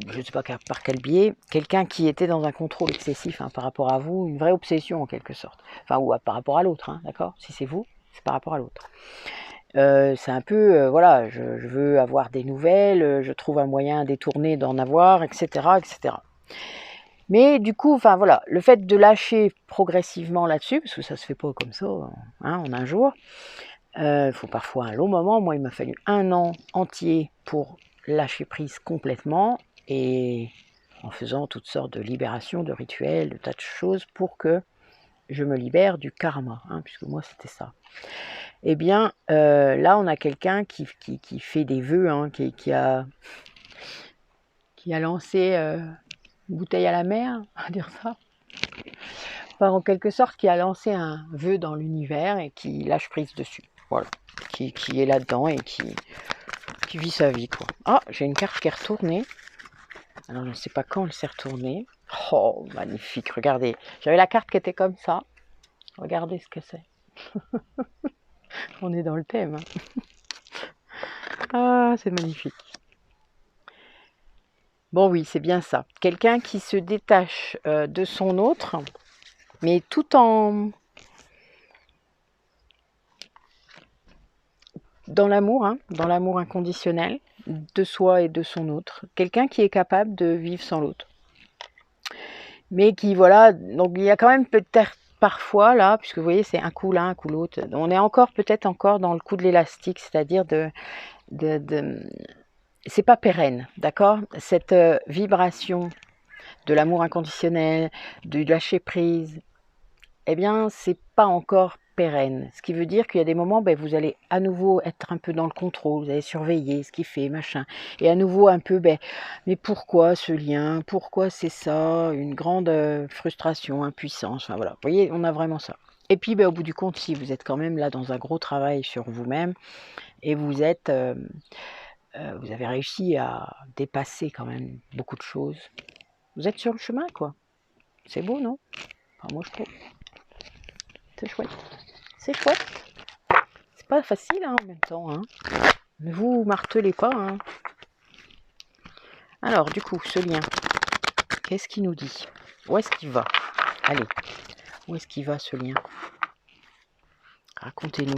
je ne sais pas par quel biais, quelqu'un qui était dans un contrôle excessif hein, par rapport à vous, une vraie obsession en quelque sorte, enfin ou par rapport à l'autre, hein, d'accord ? Si c'est vous, c'est par rapport à l'autre. C'est un peu, voilà, je veux avoir des nouvelles, je trouve un moyen détourné d'en avoir, etc., etc. Mais du coup, enfin voilà, le fait de lâcher progressivement là-dessus, parce que ça se fait pas comme ça, hein, en un jour, il faut parfois un long moment. Moi, il m'a fallu 1 an entier pour lâcher prise complètement et en faisant toutes sortes de libérations, de rituels, de tas de choses pour que je me libère du karma, hein, puisque moi c'était ça. Eh bien, là on a quelqu'un qui fait des vœux, hein, qui a lancé une bouteille à la mer, on va dire ça. Enfin, en quelque sorte, qui a lancé un vœu dans l'univers et qui lâche prise dessus. Voilà, qui est là-dedans et qui vit sa vie, quoi. Ah, j'ai une carte qui est retournée. Alors, je ne sais pas quand elle s'est retournée. Oh, magnifique, regardez. J'avais la carte qui était comme ça. Regardez ce que c'est. On est dans le thème. Hein. Ah, c'est magnifique. Bon, oui, c'est bien ça. Quelqu'un qui se détache de son autre, mais tout en... dans l'amour, hein, dans l'amour inconditionnel de soi et de son autre. Quelqu'un qui est capable de vivre sans l'autre. mais qui, voilà, donc il y a quand même peut-être parfois là, puisque vous voyez, c'est un coup l'un, un coup l'autre. On est encore peut-être encore dans le coup de l'élastique, c'est-à-dire de c'est pas pérenne, d'accord? Cette vibration de l'amour inconditionnel, du lâcher prise, eh bien, c'est pas encore pérenne. Ce qui veut dire qu'il y a des moments, ben, vous allez à nouveau être un peu dans le contrôle, vous allez surveiller ce qu'il fait, machin. Et à nouveau un peu, ben, mais pourquoi ce lien? Pourquoi c'est ça? Une grande frustration, impuissance. Enfin voilà, vous voyez, on a vraiment ça. Et puis, ben, au bout du compte, si vous êtes quand même là dans un gros travail sur vous-même et vous êtes, vous avez réussi à dépasser quand même beaucoup de choses. Vous êtes sur le chemin, quoi. C'est beau, non? Enfin, moi, je trouve. C'est chouette. C'est chouette. C'est pas facile hein, en même temps. Hein. Ne vous martelez pas. Hein. Alors, du coup, ce lien, qu'est-ce qu'il nous dit? Où est-ce qu'il va? Allez, où est-ce qu'il va ce lien? Racontez-nous.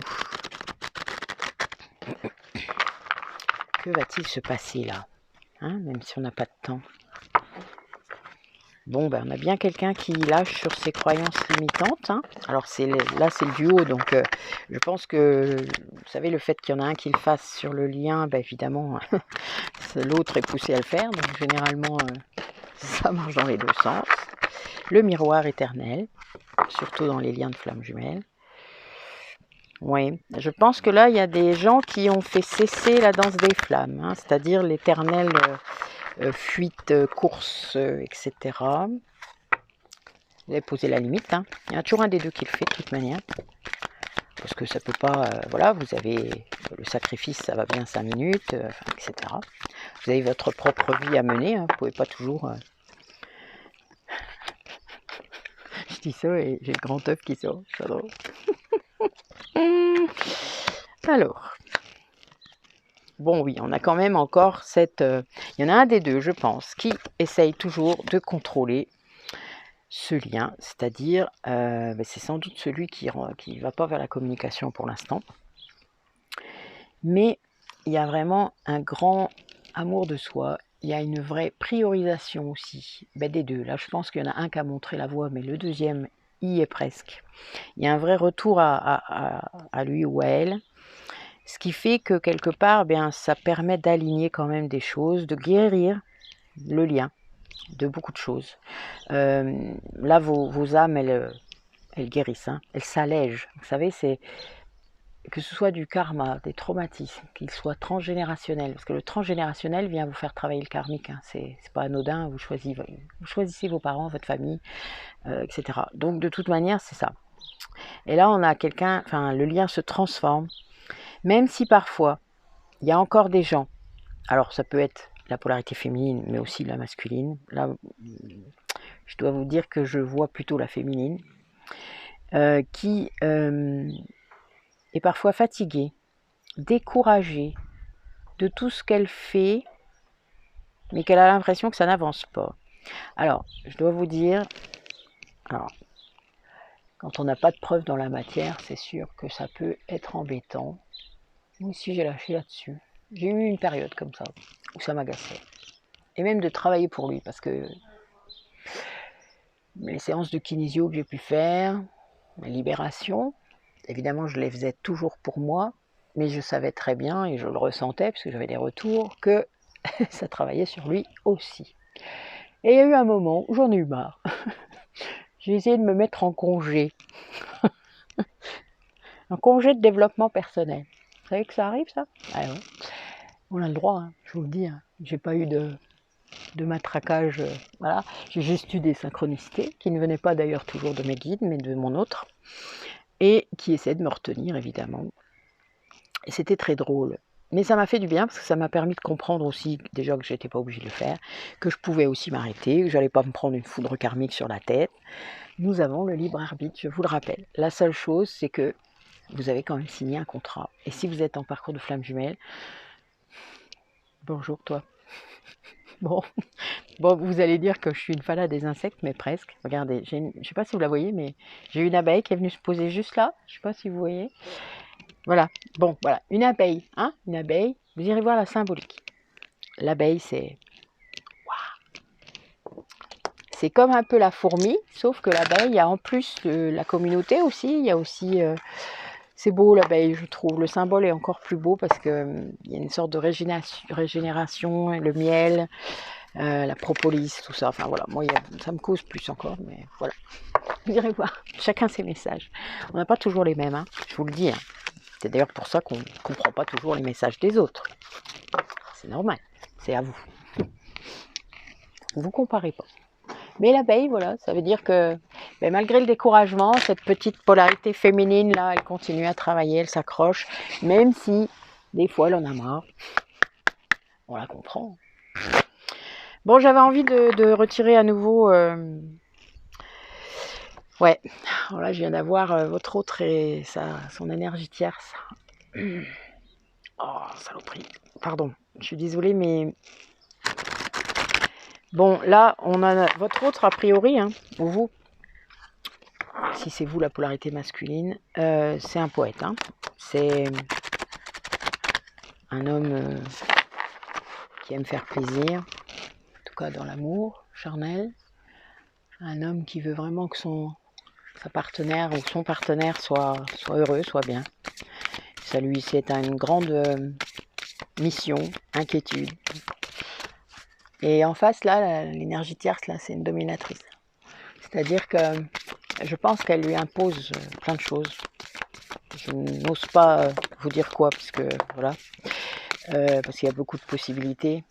Que va-t-il se passer là? Hein, même si on n'a pas de temps. Bon, ben, on a bien quelqu'un qui lâche sur ses croyances limitantes. Hein. Alors là, c'est le duo, donc je pense que, vous savez, le fait qu'il y en a un qui le fasse sur le lien, ben, évidemment, l'autre est poussé à le faire. Donc généralement, ça marche dans les deux sens. Le miroir éternel, surtout dans les liens de flammes jumelles. Oui, je pense que là, il y a des gens qui ont fait cesser la danse des flammes, hein, c'est-à-dire l'éternelle fuite, course, etc. Vous avez posé la limite. Hein. Il y a toujours un des deux qui le fait de toute manière. Parce que ça peut pas... voilà, vous avez le sacrifice, ça va bien 5 minutes, etc. Vous avez votre propre vie à mener. Hein, vous ne pouvez pas toujours... Je dis ça et j'ai le grand œuf qui sort. C'est drôle. Alors... Bon oui, on a quand même encore cette... il y en a un des deux, je pense, qui essaye toujours de contrôler ce lien, c'est-à-dire, c'est sans doute celui qui ne va pas vers la communication pour l'instant. Mais il y a vraiment un grand amour de soi, il y a une vraie priorisation aussi, des deux. Là, je pense qu'il y en a un qui a montré la voie, mais le deuxième y est presque. Il y a un vrai retour à lui ou à elle. Ce qui fait que quelque part, ça permet d'aligner quand même des choses, de guérir le lien de beaucoup de choses. Là, vos âmes, elles guérissent, hein, elles s'allègent. Vous savez, c'est que ce soit du karma, des traumatismes, qu'ils soient transgénérationnels, parce que le transgénérationnel vient vous faire travailler le karmique. Hein, c'est pas anodin. Vous choisissez vos parents, votre famille, etc. Donc de toute manière, c'est ça. Et là, on a quelqu'un, enfin, le lien se transforme. Même si parfois, il y a encore des gens, alors ça peut être la polarité féminine, mais aussi la masculine. Là, je dois vous dire que je vois plutôt la féminine, qui est parfois fatiguée, découragée de tout ce qu'elle fait, mais qu'elle a l'impression que ça n'avance pas. Alors, je dois vous dire, alors, quand on n'a pas de preuves dans la matière, c'est sûr que ça peut être embêtant. Moi aussi, j'ai lâché là-dessus. J'ai eu une période comme ça, où ça m'agaçait. Et même de travailler pour lui, parce que les séances de kinésio que j'ai pu faire, la libération, évidemment, je les faisais toujours pour moi, mais je savais très bien, et je le ressentais, parce que j'avais des retours, que ça travaillait sur lui aussi. Et il y a eu un moment où j'en ai eu marre. J'ai essayé de me mettre en congé. Un congé de développement personnel. Vous savez que ça arrive, ça? Ah ouais. On a le droit, hein, je vous le dis. Hein. J'ai pas eu de matraquage. Voilà. J'ai juste eu des synchronicités, qui ne venaient pas d'ailleurs toujours de mes guides, mais de mon autre. Et qui essaient de me retenir, évidemment. Et c'était très drôle. Mais ça m'a fait du bien, parce que ça m'a permis de comprendre aussi, déjà que je n'étais pas obligée de le faire, que je pouvais aussi m'arrêter, que je n'allais pas me prendre une foudre karmique sur la tête. Nous avons le libre arbitre, je vous le rappelle. La seule chose, c'est que vous avez quand même signé un contrat. Et si vous êtes en parcours de flamme jumelle, bonjour toi. Bon, vous allez dire que je suis une fanat des insectes, mais presque. Regardez, je ne sais pas si vous la voyez, mais j'ai une abeille qui est venue se poser juste là. Je ne sais pas si vous voyez. Voilà, bon, voilà, une abeille, hein, une abeille. Vous irez voir la symbolique. L'abeille, c'est c'est comme un peu la fourmi, sauf que l'abeille, il y a en plus de la communauté aussi, il y a aussi... c'est beau l'abeille, je trouve. Le symbole est encore plus beau parce que il y a une sorte de régénération, le miel, la propolis, tout ça. Enfin voilà, moi ça me cause plus encore, mais voilà. Vous irez voir. Chacun ses messages. On n'a pas toujours les mêmes, hein, je vous le dis. Hein. C'est d'ailleurs pour ça qu'on ne comprend pas toujours les messages des autres. C'est normal, c'est à vous. Vous comparez pas. Mais l'abeille, voilà, ça veut dire que malgré le découragement, cette petite polarité féminine là, elle continue à travailler, elle s'accroche, même si des fois elle en a marre. On la comprend. Bon, j'avais envie de retirer à nouveau. Ouais, alors là je viens d'avoir votre autre et son énergie tierce. Oh, saloperie. Pardon, je suis désolée, mais bon, là, on a votre autre a priori, hein, ou vous, si c'est vous la polarité masculine, c'est un poète. Hein. C'est un homme qui aime faire plaisir, en tout cas dans l'amour charnel. Un homme qui veut vraiment que sa partenaire ou son partenaire soit heureux, soit bien. Ça lui, c'est une grande mission, inquiétude. Et en face, là, l'énergie tierce, là, c'est une dominatrice. C'est-à-dire que je pense qu'elle lui impose plein de choses. Je n'ose pas vous dire quoi, parce que voilà, parce qu'il y a beaucoup de possibilités.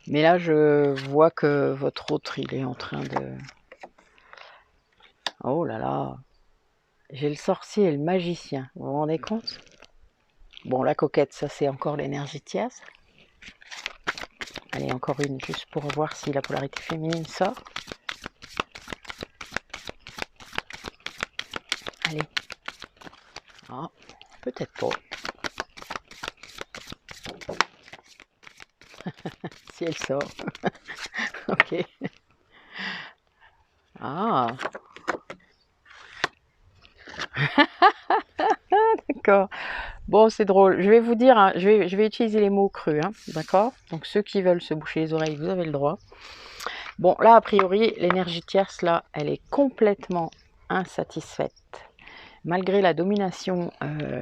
Mais là, je vois que votre autre, il est en train de... Oh là là, j'ai le sorcier et le magicien, vous vous rendez compte? Bon, la coquette, ça c'est encore l'énergie tierce. Allez, encore une, juste pour voir si la polarité féminine sort. Allez. Ah, peut-être pas. Si elle sort. Ok. Ah. D'accord. Bon, c'est drôle. Je vais vous dire, hein, je vais utiliser les mots crus, hein, d'accord? Donc ceux qui veulent se boucher les oreilles, vous avez le droit. Bon, là, a priori, l'énergie tierce, là, elle est complètement insatisfaite. Malgré la domination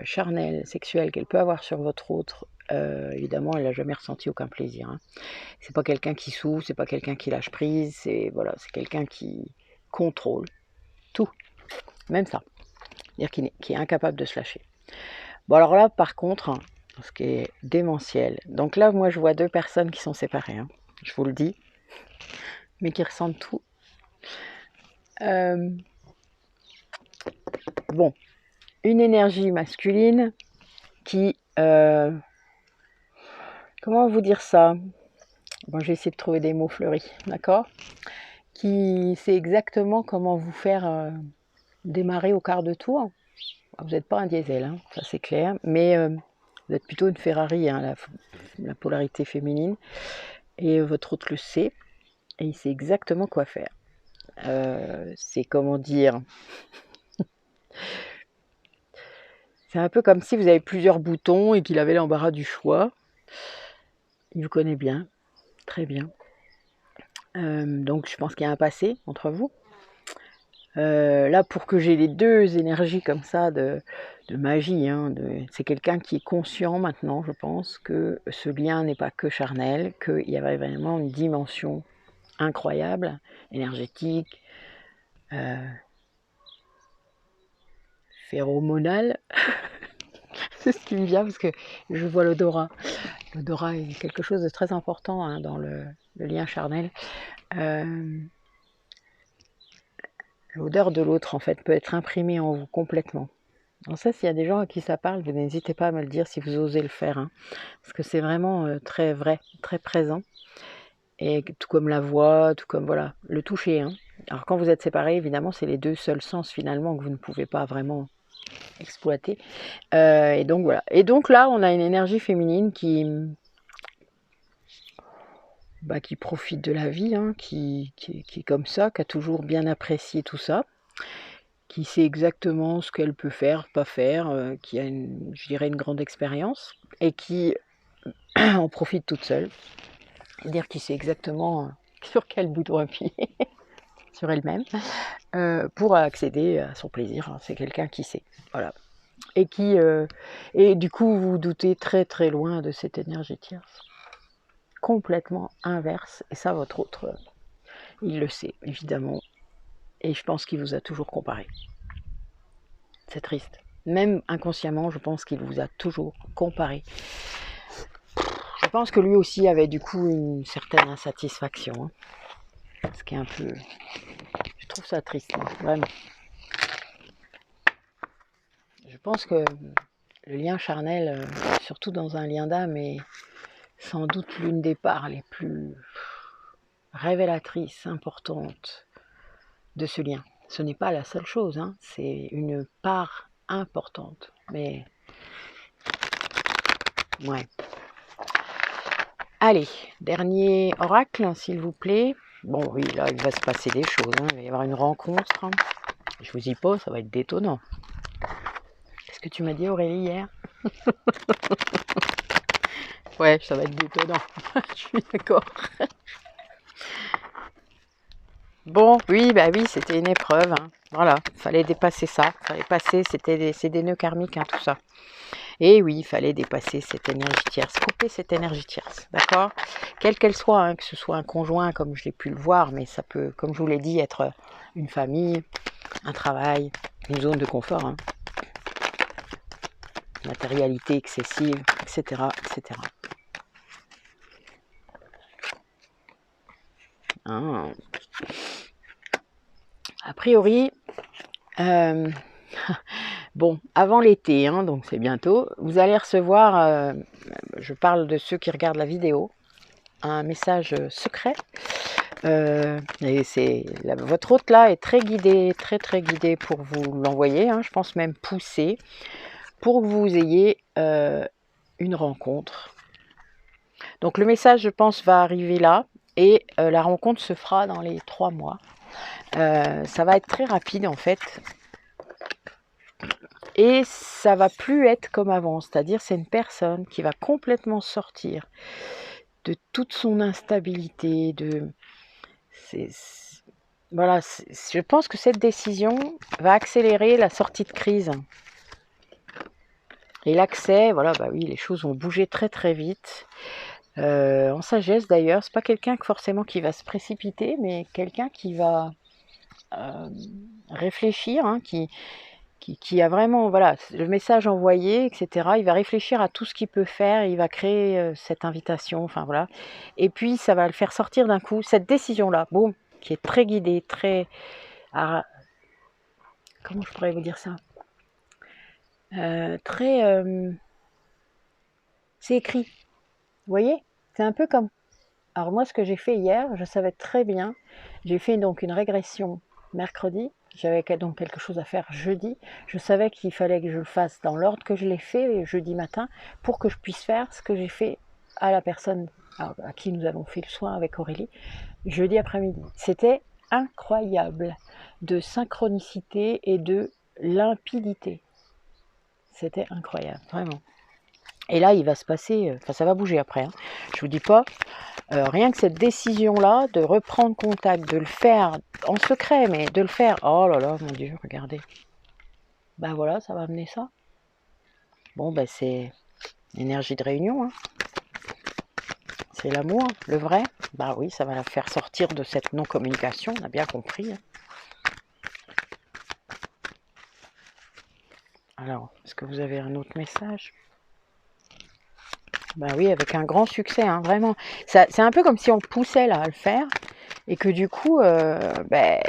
charnelle, sexuelle qu'elle peut avoir sur votre autre, évidemment, elle n'a jamais ressenti aucun plaisir. Hein. C'est pas quelqu'un qui souffre, c'est pas quelqu'un qui lâche prise, c'est voilà, c'est quelqu'un qui contrôle tout, même ça, c'est-à-dire qui est incapable de se lâcher. Bon alors là, par contre, ce qui est démentiel, donc là, moi, je vois deux personnes qui sont séparées, hein, je vous le dis, mais qui ressentent tout. Bon, une énergie masculine qui... comment vous dire ça? Bon, je vais essayer de trouver des mots fleuris, d'accord? Qui sait exactement comment vous faire démarrer au quart de tour. Vous n'êtes pas un diesel, hein, ça c'est clair, mais vous êtes plutôt une Ferrari, hein, la polarité féminine, et votre autre le sait, et il sait exactement quoi faire. C'est comment dire... C'est un peu comme si vous avez plusieurs boutons et qu'il avait l'embarras du choix. Il vous connaît bien, très bien. Donc je pense qu'il y a un passé entre vous. Là, pour que j'ai les deux énergies comme ça de magie, hein, c'est quelqu'un qui est conscient maintenant, je pense, que ce lien n'est pas que charnel, qu'il y avait vraiment une dimension incroyable, énergétique, phéromonale. C'est ce qui me vient parce que je vois l'odorat. L'odorat est quelque chose de très important hein, dans le lien charnel. L'odeur de l'autre, en fait, peut être imprimée en vous complètement. Alors ça, s'il y a des gens à qui ça parle, vous n'hésitez pas à me le dire si vous osez le faire. Hein, parce que c'est vraiment très vrai, très présent. Et tout comme la voix, tout comme, voilà, le toucher. Hein. Alors quand vous êtes séparés, évidemment, c'est les deux seuls sens, finalement, que vous ne pouvez pas vraiment exploiter. Et donc, voilà. Et donc là, on a une énergie féminine qui profite de la vie, hein, qui est comme ça, qui a toujours bien apprécié tout ça, qui sait exactement ce qu'elle peut faire, pas faire, qui a, je dirais, une grande expérience, et qui en profite toute seule. C'est-à-dire qui sait exactement sur quel bouton appuyer sur elle-même pour accéder à son plaisir. Hein. C'est quelqu'un qui sait, voilà. Et qui et du coup vous vous doutez très très loin de cette énergie tierce, complètement inverse. Et ça, votre autre, il le sait évidemment, et je pense qu'il vous a toujours comparé. C'est triste. Même inconsciemment, je pense qu'il vous a toujours comparé. Je pense que lui aussi avait du coup une certaine insatisfaction. Hein. Ce qui est un peu... Je trouve ça triste, hein, vraiment. Je pense que le lien charnel, surtout dans un lien d'âme, est sans doute l'une des parts les plus révélatrices, importantes de ce lien. Ce n'est pas la seule chose, hein, c'est une part importante. Mais, ouais. Allez, dernier oracle, s'il vous plaît. Bon, oui, là, il va se passer des choses. Hein. Il va y avoir une rencontre. Hein. Je vous dis pas, ça va être détonnant. Qu'est-ce que tu m'as dit, Aurélie, hier? Ouais, ça va être détonnant. Je suis d'accord. Bon, oui, bah oui, c'était une épreuve. Hein. Voilà, il fallait dépasser ça. Il fallait passer, c'est des nœuds karmiques, hein, tout ça. Et oui, il fallait dépasser cette énergie tierce, couper cette énergie tierce, d'accord? Quelle qu'elle soit, hein, que ce soit un conjoint, comme je l'ai pu le voir, mais ça peut, comme je vous l'ai dit, être une famille, un travail, une zone de confort, hein. Matérialité excessive, etc., etc. Ah. A priori, bon, avant l'été, hein, donc c'est bientôt, vous allez recevoir, je parle de ceux qui regardent la vidéo, un message secret. Et c'est votre hôte là est très guidé, très très guidé pour vous l'envoyer, hein, je pense même pousser, pour que vous ayez une rencontre. Donc le message, je pense, va arriver là, et la rencontre se fera dans les 3 mois. Ça va être très rapide en fait. Et ça va plus être comme avant, c'est-à-dire c'est une personne qui va complètement sortir de toute son instabilité, voilà, je pense que cette décision va accélérer la sortie de crise. Et l'accès, voilà, bah oui, les choses vont bouger très très vite. En sagesse d'ailleurs, c'est pas quelqu'un forcément qui va se précipiter, mais quelqu'un qui va réfléchir, hein, qui a vraiment, voilà, le message envoyé, etc. Il va réfléchir à tout ce qu'il peut faire, il va créer cette invitation, enfin voilà. Et puis ça va le faire sortir d'un coup, cette décision-là, boum, qui est très guidée, très... comment je pourrais vous dire ça? Très... c'est écrit, vous voyez? C'est un peu comme... Alors moi, ce que j'ai fait hier, je savais très bien, j'ai fait donc une régression mercredi, j'avais donc quelque chose à faire jeudi, je savais qu'il fallait que je le fasse dans l'ordre que je l'ai fait jeudi matin, pour que je puisse faire ce que j'ai fait à la personne à qui nous avons fait le soin avec Aurélie, jeudi après-midi. C'était incroyable de synchronicité et de limpidité. C'était incroyable, vraiment. Et là, il va se passer, enfin ça va bouger après, hein. Je vous dis pas, rien que cette décision-là, de reprendre contact, de le faire en secret, mais de le faire, oh là là, mon Dieu, regardez. Ben voilà, ça va amener ça. Bon, ben c'est l'énergie de réunion, hein. C'est l'amour, le vrai. Bah oui, ça va la faire sortir de cette non-communication, on a bien compris. Hein. Alors, est-ce que vous avez un autre message? Ben oui, avec un grand succès, hein, vraiment. C'est un peu comme si on poussait là à le faire, et que du coup, ben,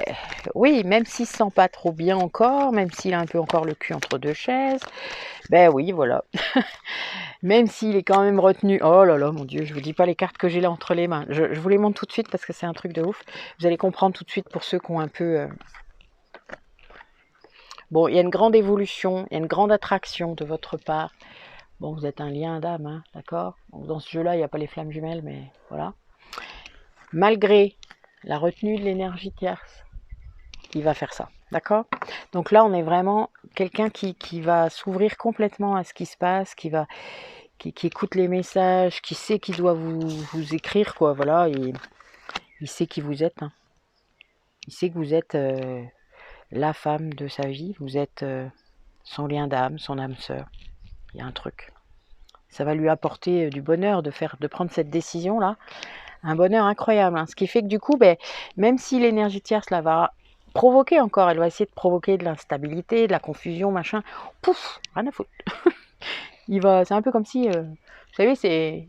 oui, même s'il se sent pas trop bien encore, même s'il a un peu encore le cul entre deux chaises, ben oui, voilà. Même s'il est quand même retenu, oh là là, mon Dieu, je vous dis pas les cartes que j'ai là entre les mains. Je vous les montre tout de suite parce que c'est un truc de ouf. Vous allez comprendre tout de suite pour ceux qui ont un peu... Bon, il y a une grande évolution, il y a une grande attraction de votre part. Bon, vous êtes un lien d'âme, hein, d'accord? Dans ce jeu-là, il n'y a pas les flammes jumelles, mais voilà. Malgré la retenue de l'énergie tierce, il va faire ça, d'accord? Donc là, on est vraiment quelqu'un qui va s'ouvrir complètement à ce qui se passe, qui écoute les messages, qui sait qu'il doit vous écrire, quoi, voilà. Il Il sait qui vous êtes, hein. Il sait que vous êtes la femme de sa vie, vous êtes son lien d'âme, son âme sœur. Il y a un truc. Ça va lui apporter du bonheur de prendre cette décision-là. Un bonheur incroyable. Hein. Ce qui fait que du coup, même si l'énergie tierce la va provoquer encore, elle va essayer de provoquer de l'instabilité, de la confusion, machin. Pouf, rien à foutre. C'est un peu comme si, vous savez, c'est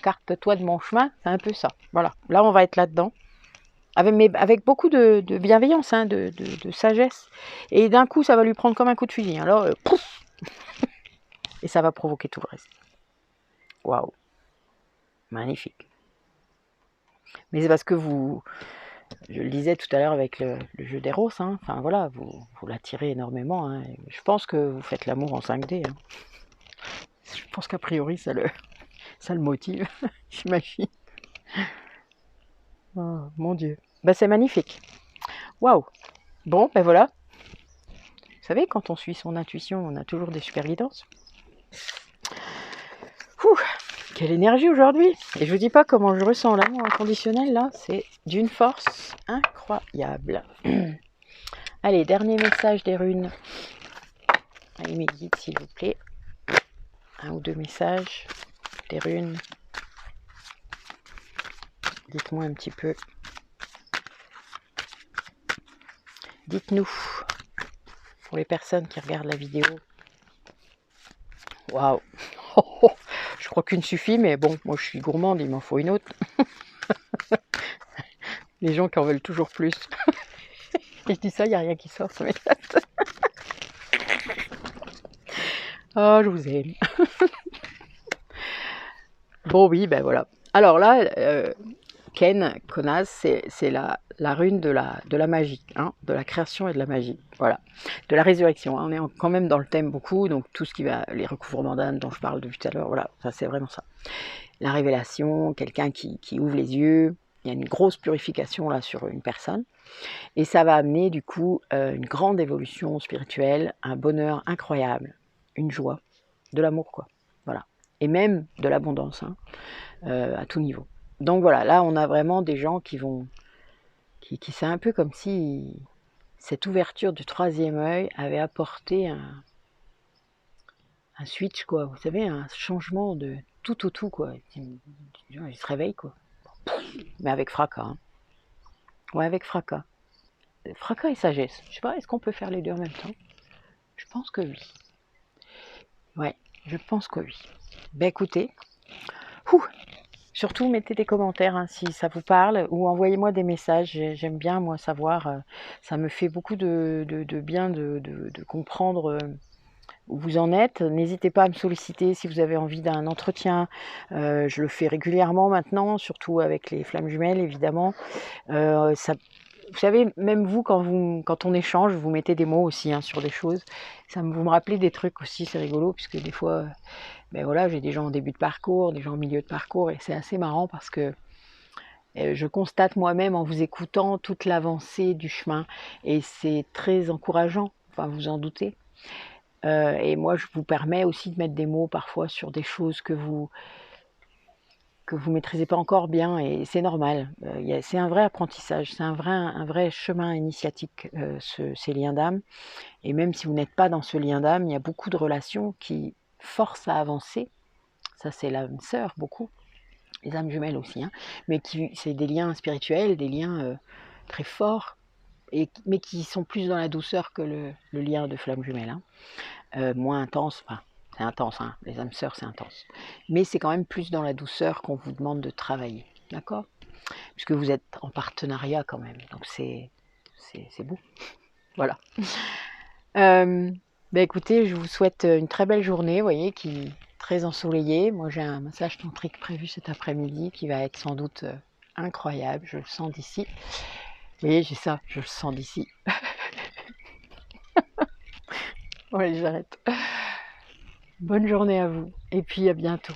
carte-toi de mon chemin, c'est un peu ça. Voilà, là on va être là-dedans. Avec beaucoup de bienveillance, hein, de sagesse. Et d'un coup, ça va lui prendre comme un coup de fusil. Alors, pouf. Et ça va provoquer tout le reste. Waouh. Magnifique. Mais c'est parce que je le disais tout à l'heure avec le jeu des roses, hein, enfin voilà, vous l'attirez énormément. Hein, je pense que vous faites l'amour en 5D. Hein. Je pense qu'a priori, ça le motive, j'imagine. Oh, mon Dieu. C'est magnifique. Waouh. Bon, voilà. Vous savez, quand on suit son intuition, on a toujours des super guidances. Ouh, quelle énergie aujourd'hui. Et je vous dis pas comment je ressens l'amour inconditionnel, là. C'est d'une force incroyable. Allez, dernier message des runes. Allez, mes guides, s'il vous plaît. 1 ou 2 messages des runes. Dites-moi un petit peu. Dites-nous, pour les personnes qui regardent la vidéo. Waouh. Je crois qu'une suffit, mais bon, moi je suis gourmande, il m'en faut une autre. Les gens qui en veulent toujours plus. Et je dis ça, il n'y a rien qui sort, ça m'éclate. Oh, je vous aime. Bon, oui, voilà. Alors là, Konaz, c'est la rune de la magie, hein, de la création et de la magie, voilà, de la résurrection. Hein. On est quand même dans le thème beaucoup, donc tout ce qui va, les recouvrements d'âme dont je parle depuis tout à l'heure, voilà, ça c'est vraiment ça. La révélation, quelqu'un qui ouvre les yeux, il y a une grosse purification là sur une personne, et ça va amener du coup une grande évolution spirituelle, un bonheur incroyable, une joie, de l'amour quoi, voilà, et même de l'abondance, hein, à tout niveau. Donc voilà, là on a vraiment des gens qui c'est un peu comme si cette ouverture du 3e œil avait apporté un switch quoi, vous savez, un changement de tout au tout quoi. Il se réveille quoi, mais avec fracas. Hein. Ouais, avec fracas. Fracas et sagesse. Je sais pas, est-ce qu'on peut faire les deux en même temps? Je pense que oui. Ouais, je pense que oui. Écoutez, surtout mettez des commentaires hein, si ça vous parle ou envoyez-moi des messages. J'aime bien moi savoir, ça me fait beaucoup de bien de comprendre où vous en êtes. N'hésitez pas à me solliciter si vous avez envie d'un entretien. Je le fais régulièrement maintenant, surtout avec les flammes jumelles évidemment. Vous savez, même vous quand on échange, vous mettez des mots aussi hein, sur des choses. Vous me rappelez des trucs aussi, c'est rigolo, puisque des fois, voilà, j'ai des gens en début de parcours, des gens au milieu de parcours, et c'est assez marrant parce que je constate moi-même en vous écoutant toute l'avancée du chemin, et c'est très encourageant, enfin vous en doutez. Et moi, je vous permets aussi de mettre des mots parfois sur des choses que vous maîtrisez pas encore bien, et c'est normal. C'est un vrai apprentissage, c'est un vrai chemin initiatique, ces liens d'âme. Et même si vous n'êtes pas dans ce lien d'âme, il y a beaucoup de relations qui forcent à avancer. Ça, c'est l'âme sœur, beaucoup. Les âmes jumelles aussi, hein. Mais c'est des liens spirituels, des liens très forts, mais qui sont plus dans la douceur que le lien de flamme jumelle. Hein. Moins intense, enfin, c'est intense, hein. Les âmes sœurs, c'est intense. Mais c'est quand même plus dans la douceur qu'on vous demande de travailler, d'accord? Puisque vous êtes en partenariat quand même, donc c'est beau. Voilà. Écoutez, je vous souhaite une très belle journée, vous voyez, très ensoleillée. Moi, j'ai un massage tantrique prévu cet après-midi qui va être sans doute incroyable, je le sens d'ici. Vous voyez, j'ai ça, je le sens d'ici. Ouais, j'arrête. Bonne journée à vous, et puis à bientôt.